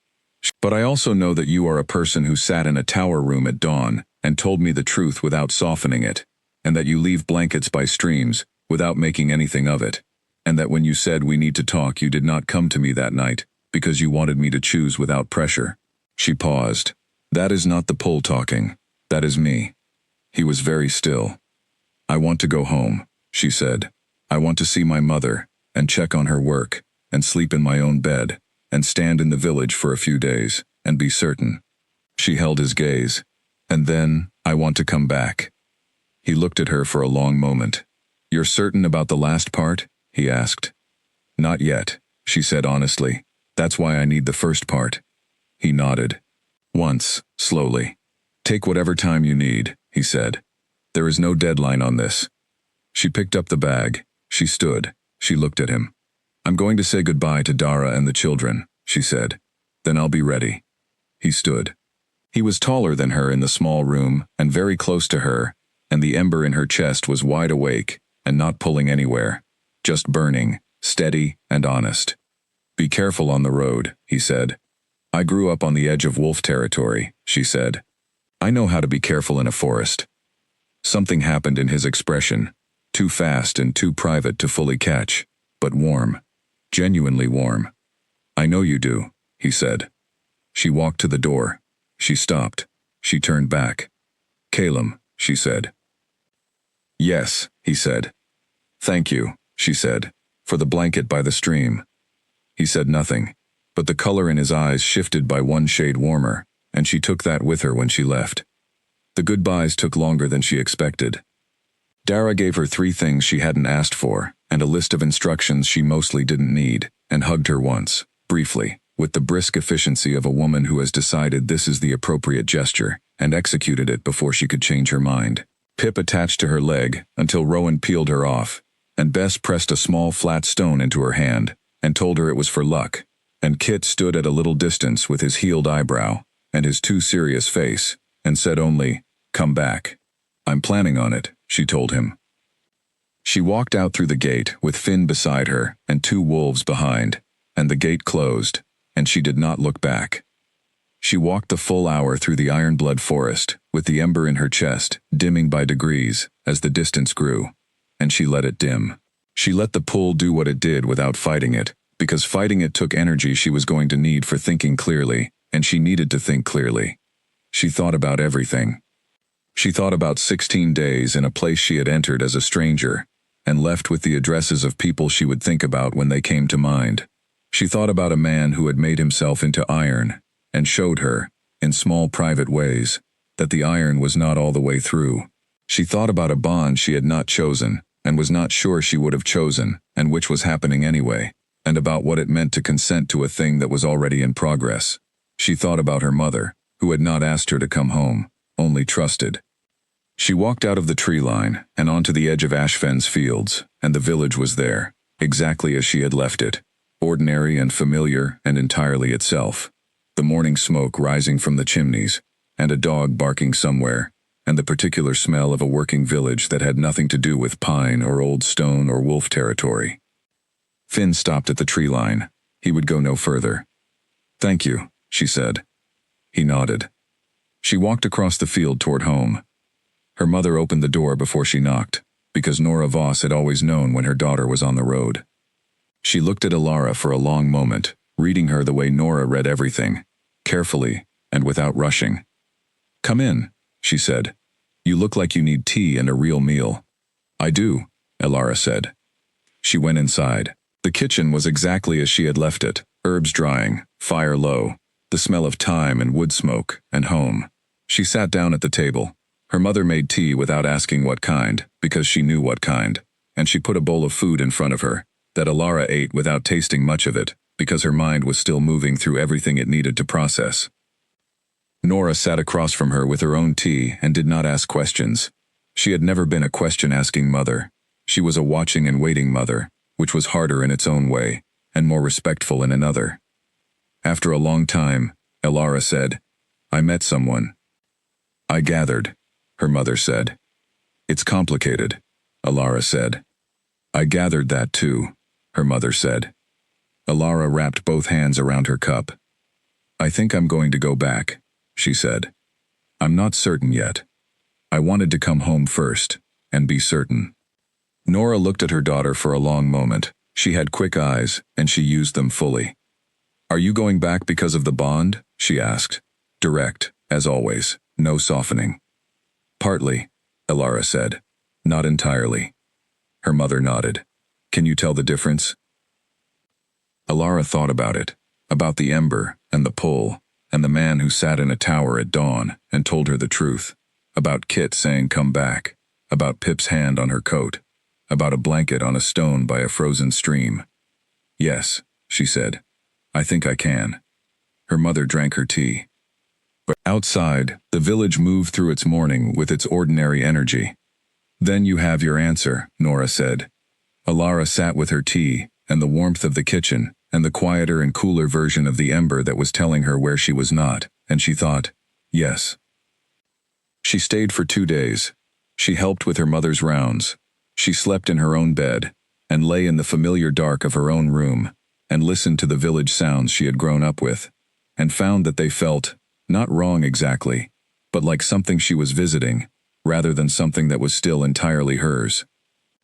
But I also know that you are a person who sat in a tower room at dawn and told me the truth without softening it, and that you leave blankets by streams without making anything of it, and that when you said we need to talk you did not come to me that night because you wanted me to choose without pressure." She paused. "That is not the pull talking. That is me. He was very still. I want to go home, she said. I want to see my mother, and check on her work, and sleep in my own bed, and stand in the village for a few days, and be certain. She held his gaze. And then, I want to come back. He looked at her for a long moment. You're certain about the last part? He asked. Not yet, she said honestly. That's why I need the first part. He nodded. Once, slowly. Take whatever time you need, he said. There is no deadline on this. She picked up the bag. She stood. She looked at him. I'm going to say goodbye to Dara and the children, she said. Then I'll be ready. He stood. He was taller than her in the small room and very close to her, and the ember in her chest was wide awake and not pulling anywhere, just burning, steady and honest. Be careful on the road, he said. I grew up on the edge of wolf territory, she said. I know how to be careful in a forest. Something happened in his expression, too fast and too private to fully catch, but warm, genuinely warm. I know you do, he said. She walked to the door. She stopped. She turned back. Calum, she said. Yes, he said. Thank you, she said, for the blanket by the stream. He said nothing, but the color in his eyes shifted by one shade warmer, and she took that with her when she left. The goodbyes took longer than she expected. Dara gave her 3 things she hadn't asked for, and a list of instructions she mostly didn't need, and hugged her once, briefly, with the brisk efficiency of a woman who has decided this is the appropriate gesture, and executed it before she could change her mind. Pip attached to her leg until Rowan peeled her off, and Bess pressed a small flat stone into her hand, and told her it was for luck, and Kit stood at a little distance with his healed eyebrow, and his too serious face, and said only, "Come back." "I'm planning on it," she told him. She walked out through the gate with Finn beside her and 2 wolves behind, and the gate closed, and she did not look back. She walked the full hour through the Ironblood forest, with the ember in her chest, dimming by degrees as the distance grew, and she let it dim. She let the pull do what it did without fighting it, because fighting it took energy she was going to need for thinking clearly, and she needed to think clearly. She thought about everything. She thought about 16 days in a place she had entered as a stranger, and left with the addresses of people she would think about when they came to mind. She thought about a man who had made himself into iron, and showed her, in small private ways, that the iron was not all the way through. She thought about a bond she had not chosen, and was not sure she would have chosen, and which was happening anyway, and about what it meant to consent to a thing that was already in progress. She thought about her mother, who had not asked her to come home, only trusted. She walked out of the tree line, and onto the edge of Ashfen's fields, and the village was there, exactly as she had left it, ordinary and familiar and entirely itself. The morning smoke rising from the chimneys, and a dog barking somewhere, and the particular smell of a working village that had nothing to do with pine or old stone or wolf territory. Finn stopped at the tree line. He would go no further. "Thank you," she said. He nodded. She walked across the field toward home. Her mother opened the door before she knocked, because Nora Voss had always known when her daughter was on the road. She looked at Alara for a long moment, reading her the way Nora read everything, carefully and without rushing. "Come in," she said. "You look like you need tea and a real meal." "I do," Alara said. She went inside. The kitchen was exactly as she had left it, herbs drying, fire low, the smell of thyme and wood smoke, and home. She sat down at the table. Her mother made tea without asking what kind, because she knew what kind, and she put a bowl of food in front of her, that Alara ate without tasting much of it, because her mind was still moving through everything it needed to process. Nora sat across from her with her own tea and did not ask questions. She had never been a question-asking mother. She was a watching and waiting mother, which was harder in its own way, and more respectful in another. After a long time, Alara said, "I met someone." "I gathered," her mother said. "It's complicated," Alara said. "I gathered that too," her mother said. Alara wrapped both hands around her cup. "I think I'm going to go back," she said. "I'm not certain yet. I wanted to come home first, and be certain." Nora looked at her daughter for a long moment. She had quick eyes, and she used them fully. "Are you going back because of the bond?" she asked. Direct, as always, no softening. "Partly," Elara said. Not entirely. Her mother nodded. Can you tell the difference? Elara thought about it, about the ember and the pull, and the man who sat in a tower at dawn and told her the truth, about Kit saying come back, about Pip's hand on her coat, about a blanket on a stone by a frozen stream. Yes, she said. I think I can. Her mother drank her tea. But outside, the village moved through its morning with its ordinary energy. Then you have your answer, Nora said. Elara sat with her tea, and the warmth of the kitchen, and the quieter and cooler version of the ember that was telling her where she was not, and she thought, yes. She stayed for 2 days. She helped with her mother's rounds. She slept in her own bed, and lay in the familiar dark of her own room, and listened to the village sounds she had grown up with, and found that they felt, not wrong exactly, but like something she was visiting, rather than something that was still entirely hers.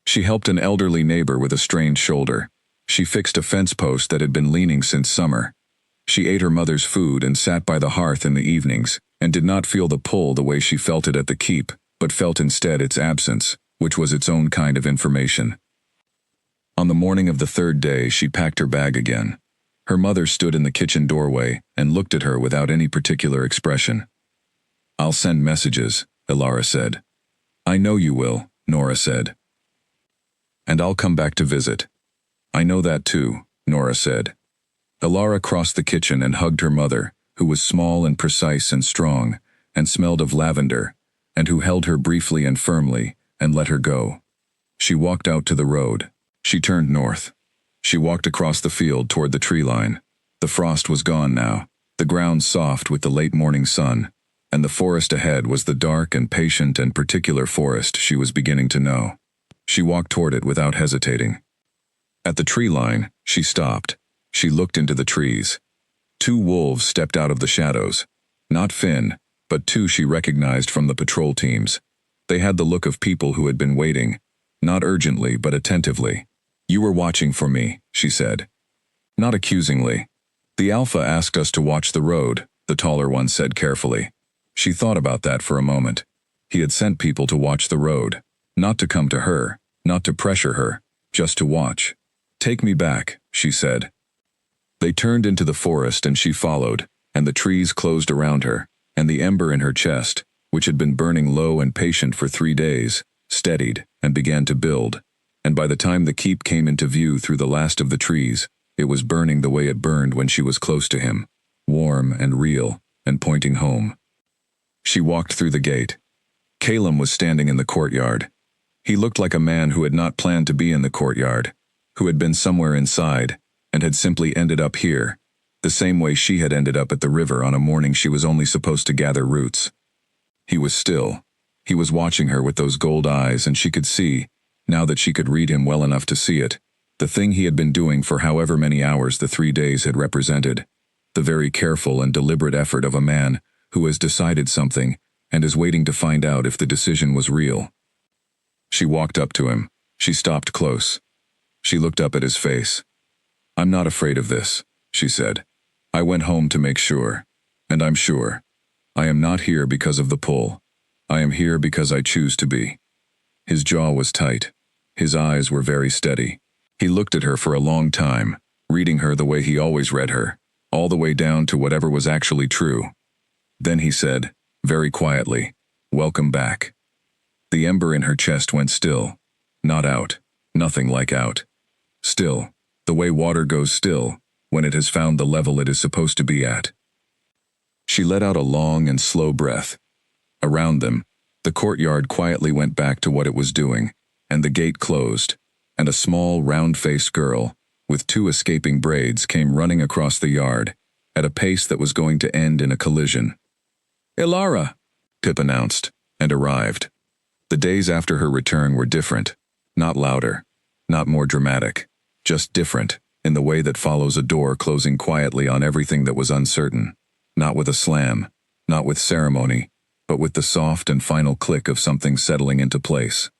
She helped an elderly neighbor with a strained shoulder. She fixed a fence post that had been leaning since summer. She ate her mother's food and sat by the hearth in the evenings, and did not feel the pull the way she felt it at the keep, but felt instead its absence, which was its own kind of information. On the morning of the 3rd day, she packed her bag again. Her mother stood in the kitchen doorway and looked at her without any particular expression. I'll send messages, Elara said. I know you will, Nora said. And I'll come back to visit. I know that too, Nora said. Elara crossed the kitchen and hugged her mother, who was small and precise and strong, and smelled of lavender, and who held her briefly and firmly, and let her go. She walked out to the road. She turned north. She walked across the field toward the tree line. The frost was gone now, the ground soft with the late morning sun, and the forest ahead was the dark and patient and particular forest she was beginning to know. She walked toward it without hesitating. At the tree line, she stopped. She looked into the trees. 2 wolves stepped out of the shadows. Not Finn, but 2 she recognized from the patrol teams. They had the look of people who had been waiting, not urgently but attentively. You were watching for me, she said. Not accusingly. The Alpha asked us to watch the road, the taller one said carefully. She thought about that for a moment. He had sent people to watch the road, not to come to her, not to pressure her, just to watch. Take me back, she said. They turned into the forest and she followed, and the trees closed around her, and the ember in her chest, which had been burning low and patient for 3 days, steadied and began to build, and by the time the keep came into view through the last of the trees, it was burning the way it burned when she was close to him, warm and real, and pointing home. She walked through the gate. Calum was standing in the courtyard. He looked like a man who had not planned to be in the courtyard, who had been somewhere inside, and had simply ended up here, the same way she had ended up at the river on a morning she was only supposed to gather roots. He was still. He was watching her with those gold eyes, and she could see, now that she could read him well enough to see it, the thing he had been doing for however many hours the 3 days had represented, the very careful and deliberate effort of a man who has decided something and is waiting to find out if the decision was real. She walked up to him. She stopped close. She looked up at his face. I'm not afraid of this, she said. I went home to make sure, and I'm sure. I am not here because of the pull. I am here because I choose to be. His jaw was tight. His eyes were very steady. He looked at her for a long time, reading her the way he always read her, all the way down to whatever was actually true. Then he said, very quietly, welcome back. The ember in her chest went still. Not out. Nothing like out. Still, the way water goes still, when it has found the level it is supposed to be at. She let out a long and slow breath. Around them, the courtyard quietly went back to what it was doing, and the gate closed, and a small, round-faced girl, with 2 escaping braids, came running across the yard, at a pace that was going to end in a collision. Elara, Pip announced, and arrived. The days after her return were different, not louder, not more dramatic, just different, in the way that follows a door closing quietly on everything that was uncertain, not with a slam, not with ceremony, but with the soft and final click of something settling into place.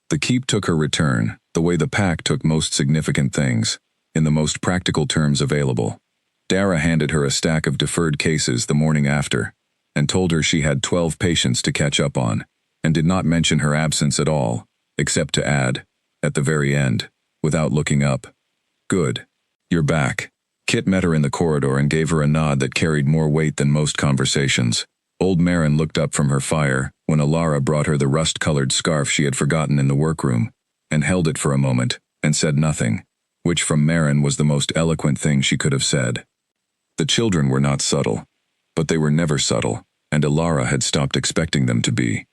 The keep took her return, the way the pack took most significant things, in the most practical terms available. Dara handed her a stack of deferred cases the morning after, and told her she had 12 patients to catch up on, and did not mention her absence at all, except to add, at the very end, without looking up, "Good. You're back." Kit met her in the corridor and gave her a nod that carried more weight than most conversations. Old Marin looked up from her fire when Alara brought her the rust-colored scarf she had forgotten in the workroom, and held it for a moment, and said nothing, which from Marin was the most eloquent thing she could have said. The children were not subtle, but they were never subtle, and Alara had stopped expecting them to be.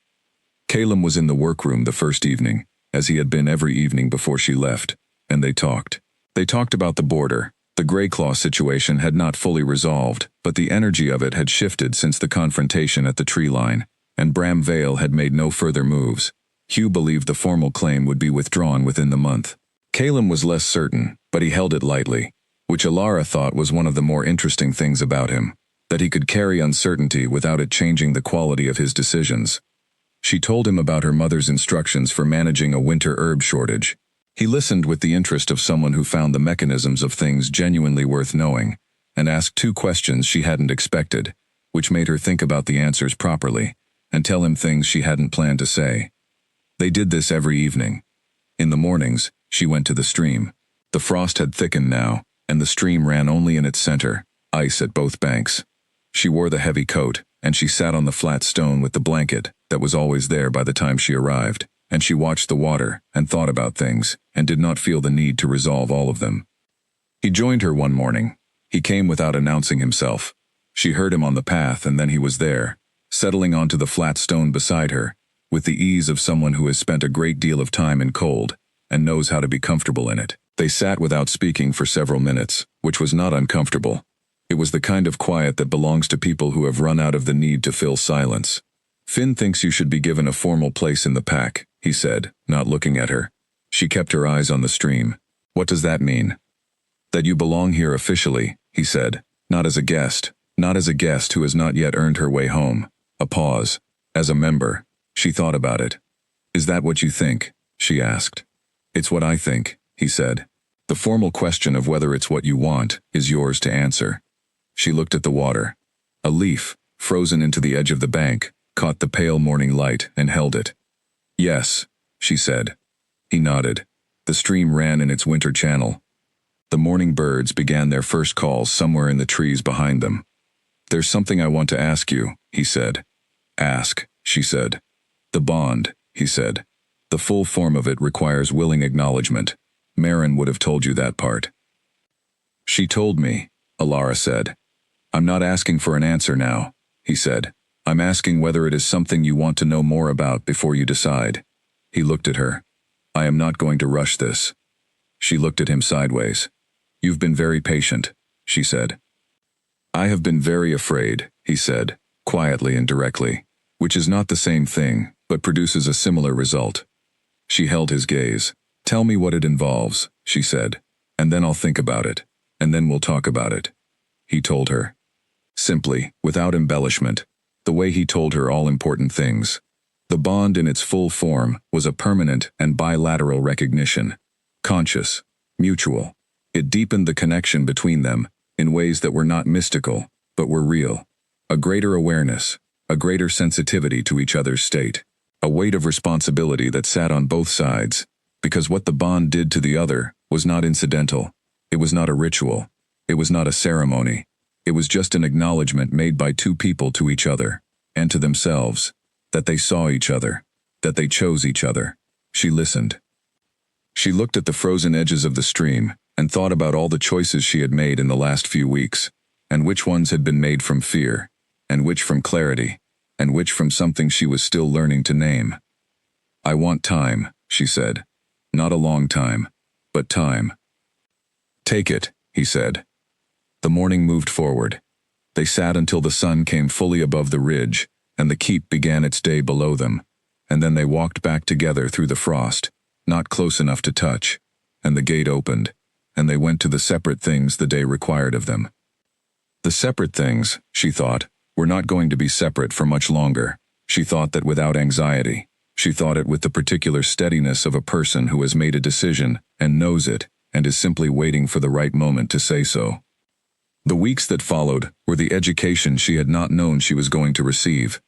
Calum was in the workroom the first evening, as he had been every evening before she left, and they talked. They talked about the border. The Greyclaw situation had not fully resolved, but the energy of it had shifted since the confrontation at the tree line, and Bram Vale had made no further moves. Hugh believed the formal claim would be withdrawn within the month. Calum was less certain, but he held it lightly, which Alara thought was one of the more interesting things about him, that he could carry uncertainty without it changing the quality of his decisions. She told him about her mother's instructions for managing a winter herb shortage. He listened with the interest of someone who found the mechanisms of things genuinely worth knowing, and asked 2 questions she hadn't expected, which made her think about the answers properly, and tell him things she hadn't planned to say. They did this every evening. In the mornings, she went to the stream. The frost had thickened now, and the stream ran only in its center, ice at both banks. She wore the heavy coat, and she sat on the flat stone with the blanket that was always there by the time she arrived, and she watched the water and thought about things, and did not feel the need to resolve all of them. He joined her one morning. He came without announcing himself. She heard him on the path, and then he was there, settling onto the flat stone beside her, with the ease of someone who has spent a great deal of time in cold, and knows how to be comfortable in it. They sat without speaking for several minutes, which was not uncomfortable. It was the kind of quiet that belongs to people who have run out of the need to fill silence. "Finn thinks you should be given a formal place in the pack," he said, not looking at her. She kept her eyes on the stream. "What does that mean?" "That you belong here officially," he said, "not as a guest, not as a guest who has not yet earned her way home." A pause. "As a member." She thought about it. "Is that what you think?" she asked. "It's what I think," he said. "The formal question of whether it's what you want is yours to answer." She looked at the water. A leaf, frozen into the edge of the bank, caught the pale morning light and held it. "Yes," she said. He nodded. The stream ran in its winter channel. The morning birds began their first calls somewhere in the trees behind them. "There's something I want to ask you," he said. "Ask," she said. "The bond," he said. "The full form of it requires willing acknowledgement. Marin would have told you that part." "She told me," Alara said. "I'm not asking for an answer now," he said. "I'm asking whether it is something you want to know more about before you decide." He looked at her. "I am not going to rush this." She looked at him sideways. "You've been very patient," she said. "I have been very afraid," he said, quietly and directly, which is not the same thing, but produces a similar result. She held his gaze. "Tell me what it involves," she said, "and then I'll think about it, and then we'll talk about it." He told her. Simply, without embellishment, the way he told her all important things. The bond in its full form was a permanent and bilateral recognition. Conscious, mutual. It deepened the connection between them in ways that were not mystical, but were real. A greater awareness, a greater sensitivity to each other's state. A weight of responsibility that sat on both sides, because what the bond did to the other was not incidental. It was not a ritual. It was not a ceremony. It was just an acknowledgement made by 2 people to each other, and to themselves, that they saw each other, that they chose each other. She listened. She looked at the frozen edges of the stream, and thought about all the choices she had made in the last few weeks, and which ones had been made from fear, and which from clarity, and which from something she was still learning to name. "I want time," she said. "Not a long time, but time." "Take it," he said. The morning moved forward. They sat until the sun came fully above the ridge, and the keep began its day below them, and then they walked back together through the frost, not close enough to touch, and the gate opened, and they went to the separate things the day required of them. The separate things, she thought, were not going to be separate for much longer. She thought that without anxiety. She thought it with the particular steadiness of a person who has made a decision and knows it and is simply waiting for the right moment to say so. The weeks that followed were the education she had not known she was going to receive.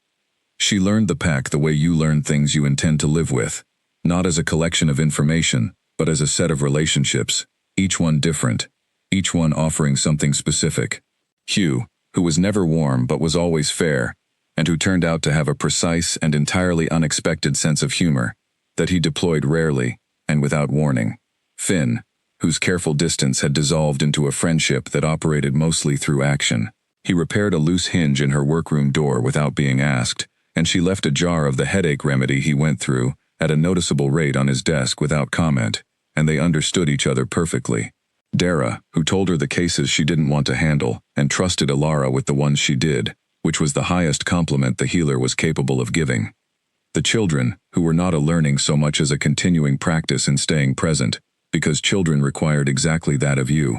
She learned the pack the way you learn things you intend to live with, not as a collection of information, but as a set of relationships, each one different, each one offering something specific. Hugh, who was never warm but was always fair, and who turned out to have a precise and entirely unexpected sense of humor, that he deployed rarely and without warning. Finn, whose careful distance had dissolved into a friendship that operated mostly through action. He repaired a loose hinge in her workroom door without being asked, and she left a jar of the headache remedy he went through at a noticeable rate on his desk without comment, and they understood each other perfectly. Dara, who told her the cases she didn't want to handle, and trusted Alara with the ones she did, which was the highest compliment the healer was capable of giving. The children, who were not a learning so much as a continuing practice in staying present, because children required exactly that of you.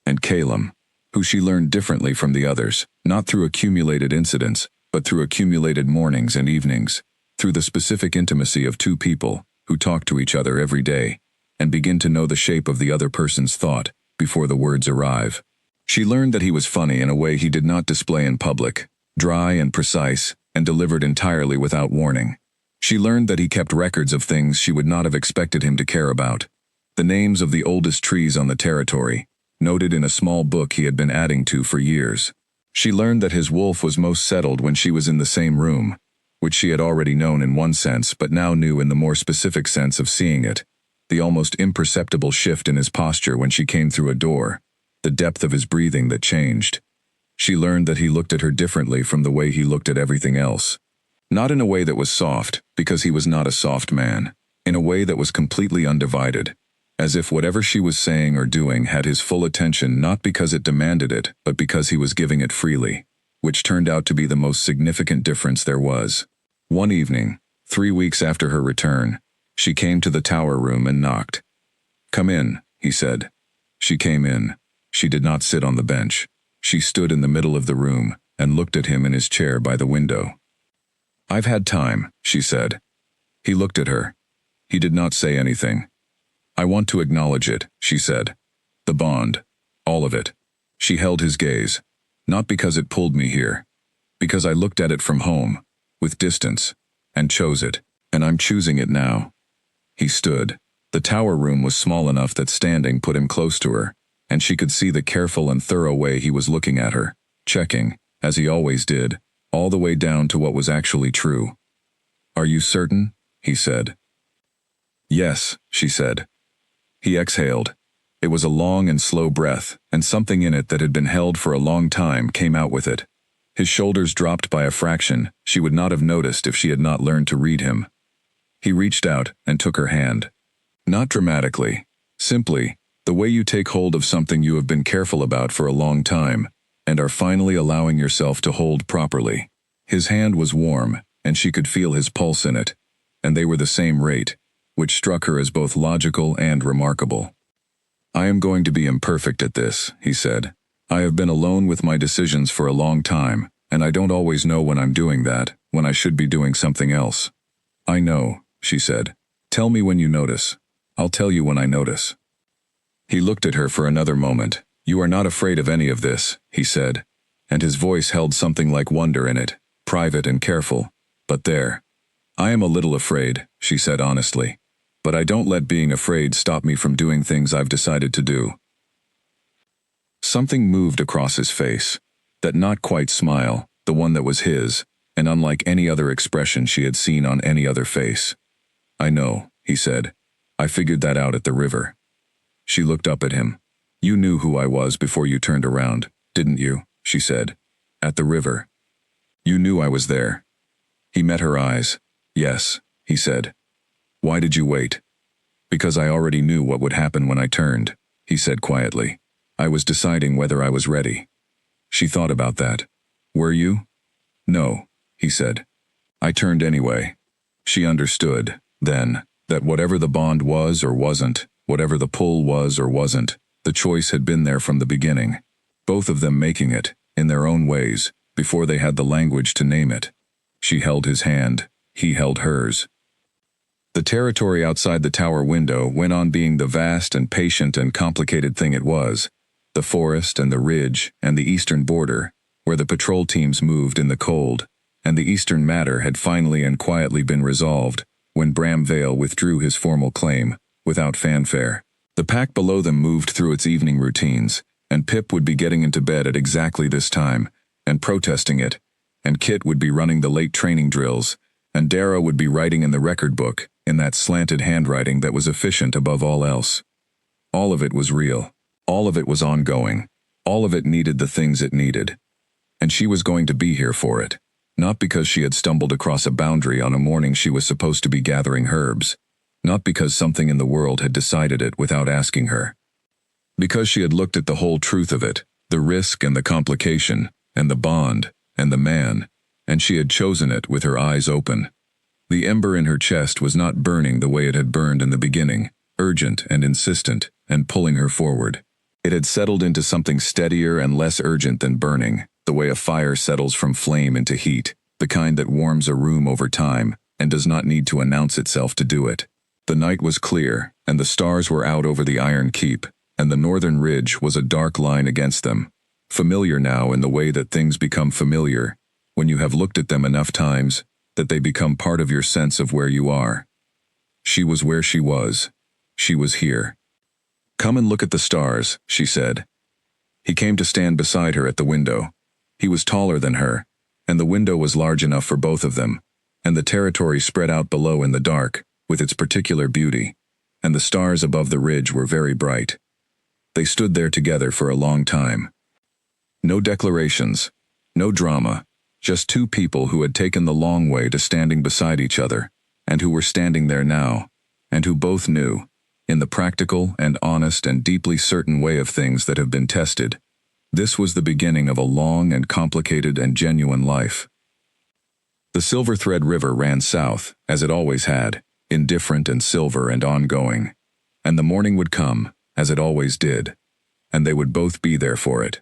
And Calum, who she learned differently from the others, not through accumulated incidents, but through accumulated mornings and evenings, through the specific intimacy of two people who talk to each other every day, and begin to know the shape of the other person's thought before the words arrive. She learned that he was funny in a way he did not display in public, dry and precise, and delivered entirely without warning. She learned that he kept records of things she would not have expected him to care about. The names of the oldest trees on the territory, noted in a small book he had been adding to for years. She learned that his wolf was most settled when she was in the same room, which she had already known in one sense but now knew in the more specific sense of seeing it, the almost imperceptible shift in his posture when she came through a door, the depth of his breathing that changed. She learned that he looked at her differently from the way he looked at everything else. Not in a way that was soft, because he was not a soft man, in a way that was completely undivided, as if whatever she was saying or doing had his full attention not because it demanded it, but because he was giving it freely, which turned out to be the most significant difference there was. One evening, 3 weeks after her return, she came to the tower room and knocked. "Come in," he said. She came in. She did not sit on the bench. She stood in the middle of the room and looked at him in his chair by the window. "I've had time," she said. He looked at her. He did not say anything. "I want to acknowledge it," she said. "The bond. All of it." She held his gaze. "Not because it pulled me here. Because I looked at it from home, with distance, and chose it. And I'm choosing it now." He stood. The tower room was small enough that standing put him close to her, and she could see the careful and thorough way he was looking at her, checking, as he always did, all the way down to what was actually true. "Are you certain?" he said. "Yes," she said. He exhaled. It was a long and slow breath, and something in it that had been held for a long time came out with it. His shoulders dropped by a fraction she would not have noticed if she had not learned to read him. He reached out and took her hand. Not dramatically. Simply, the way you take hold of something you have been careful about for a long time, and are finally allowing yourself to hold properly. His hand was warm, and she could feel his pulse in it, and they were the same rate, which struck her as both logical and remarkable. "I am going to be imperfect at this," he said. "I have been alone with my decisions for a long time, and I don't always know when I'm doing that, when I should be doing something else." "I know," she said. "Tell me when you notice. I'll tell you when I notice." He looked at her for another moment. "You are not afraid of any of this," he said, and his voice held something like wonder in it, private and careful. "But there. I am a little afraid," she said honestly. "But I don't let being afraid stop me from doing things I've decided to do." Something moved across his face. That not quite smile, the one that was his, and unlike any other expression she had seen on any other face. "I know," he said. "I figured that out at the river." She looked up at him. "You knew who I was before you turned around, didn't you?" she said. "At the river. You knew I was there." He met her eyes. "Yes," he said. "Why did you wait?" "Because I already knew what would happen when I turned," he said quietly. "I was deciding whether I was ready." She thought about that. "Were you?" "No," he said. "I turned anyway." She understood, then, that whatever the bond was or wasn't, whatever the pull was or wasn't, the choice had been there from the beginning. Both of them making it, in their own ways, before they had the language to name it. She held his hand. He held hers. The territory outside the tower window went on being the vast and patient and complicated thing it was. The forest and the ridge and the eastern border, where the patrol teams moved in the cold, and the Eastern matter had finally and quietly been resolved when Bram Vale withdrew his formal claim, without fanfare. The pack below them moved through its evening routines, and Pip would be getting into bed at exactly this time, and protesting it, and Kit would be running the late training drills, and Dara would be writing in the record book, in that slanted handwriting that was efficient above all else. All of it was real. All of it was ongoing. All of it needed the things it needed. And she was going to be here for it. Not because she had stumbled across a boundary on a morning she was supposed to be gathering herbs. Not because something in the world had decided it without asking her. Because she had looked at the whole truth of it, the risk and the complication, and the bond, and the man, and she had chosen it with her eyes open. The ember in her chest was not burning the way it had burned in the beginning, urgent and insistent, and pulling her forward. It had settled into something steadier and less urgent than burning, the way a fire settles from flame into heat, the kind that warms a room over time, and does not need to announce itself to do it. The night was clear, and the stars were out over the Iron Keep, and the northern ridge was a dark line against them. Familiar now in the way that things become familiar, when you have looked at them enough times, that they become part of your sense of where you are. She was where she was. She was here. "Come and look at the stars," she said. He came to stand beside her at the window. He was taller than her, and the window was large enough for both of them, and the territory spread out below in the dark, with its particular beauty, and the stars above the ridge were very bright. They stood there together for a long time. No declarations, no drama, just two people who had taken the long way to standing beside each other, and who were standing there now, and who both knew, in the practical and honest and deeply certain way of things that have been tested, this was the beginning of a long and complicated and genuine life. The Silver Thread River ran south, as it always had, indifferent and silver and ongoing, and the morning would come, as it always did, and they would both be there for it.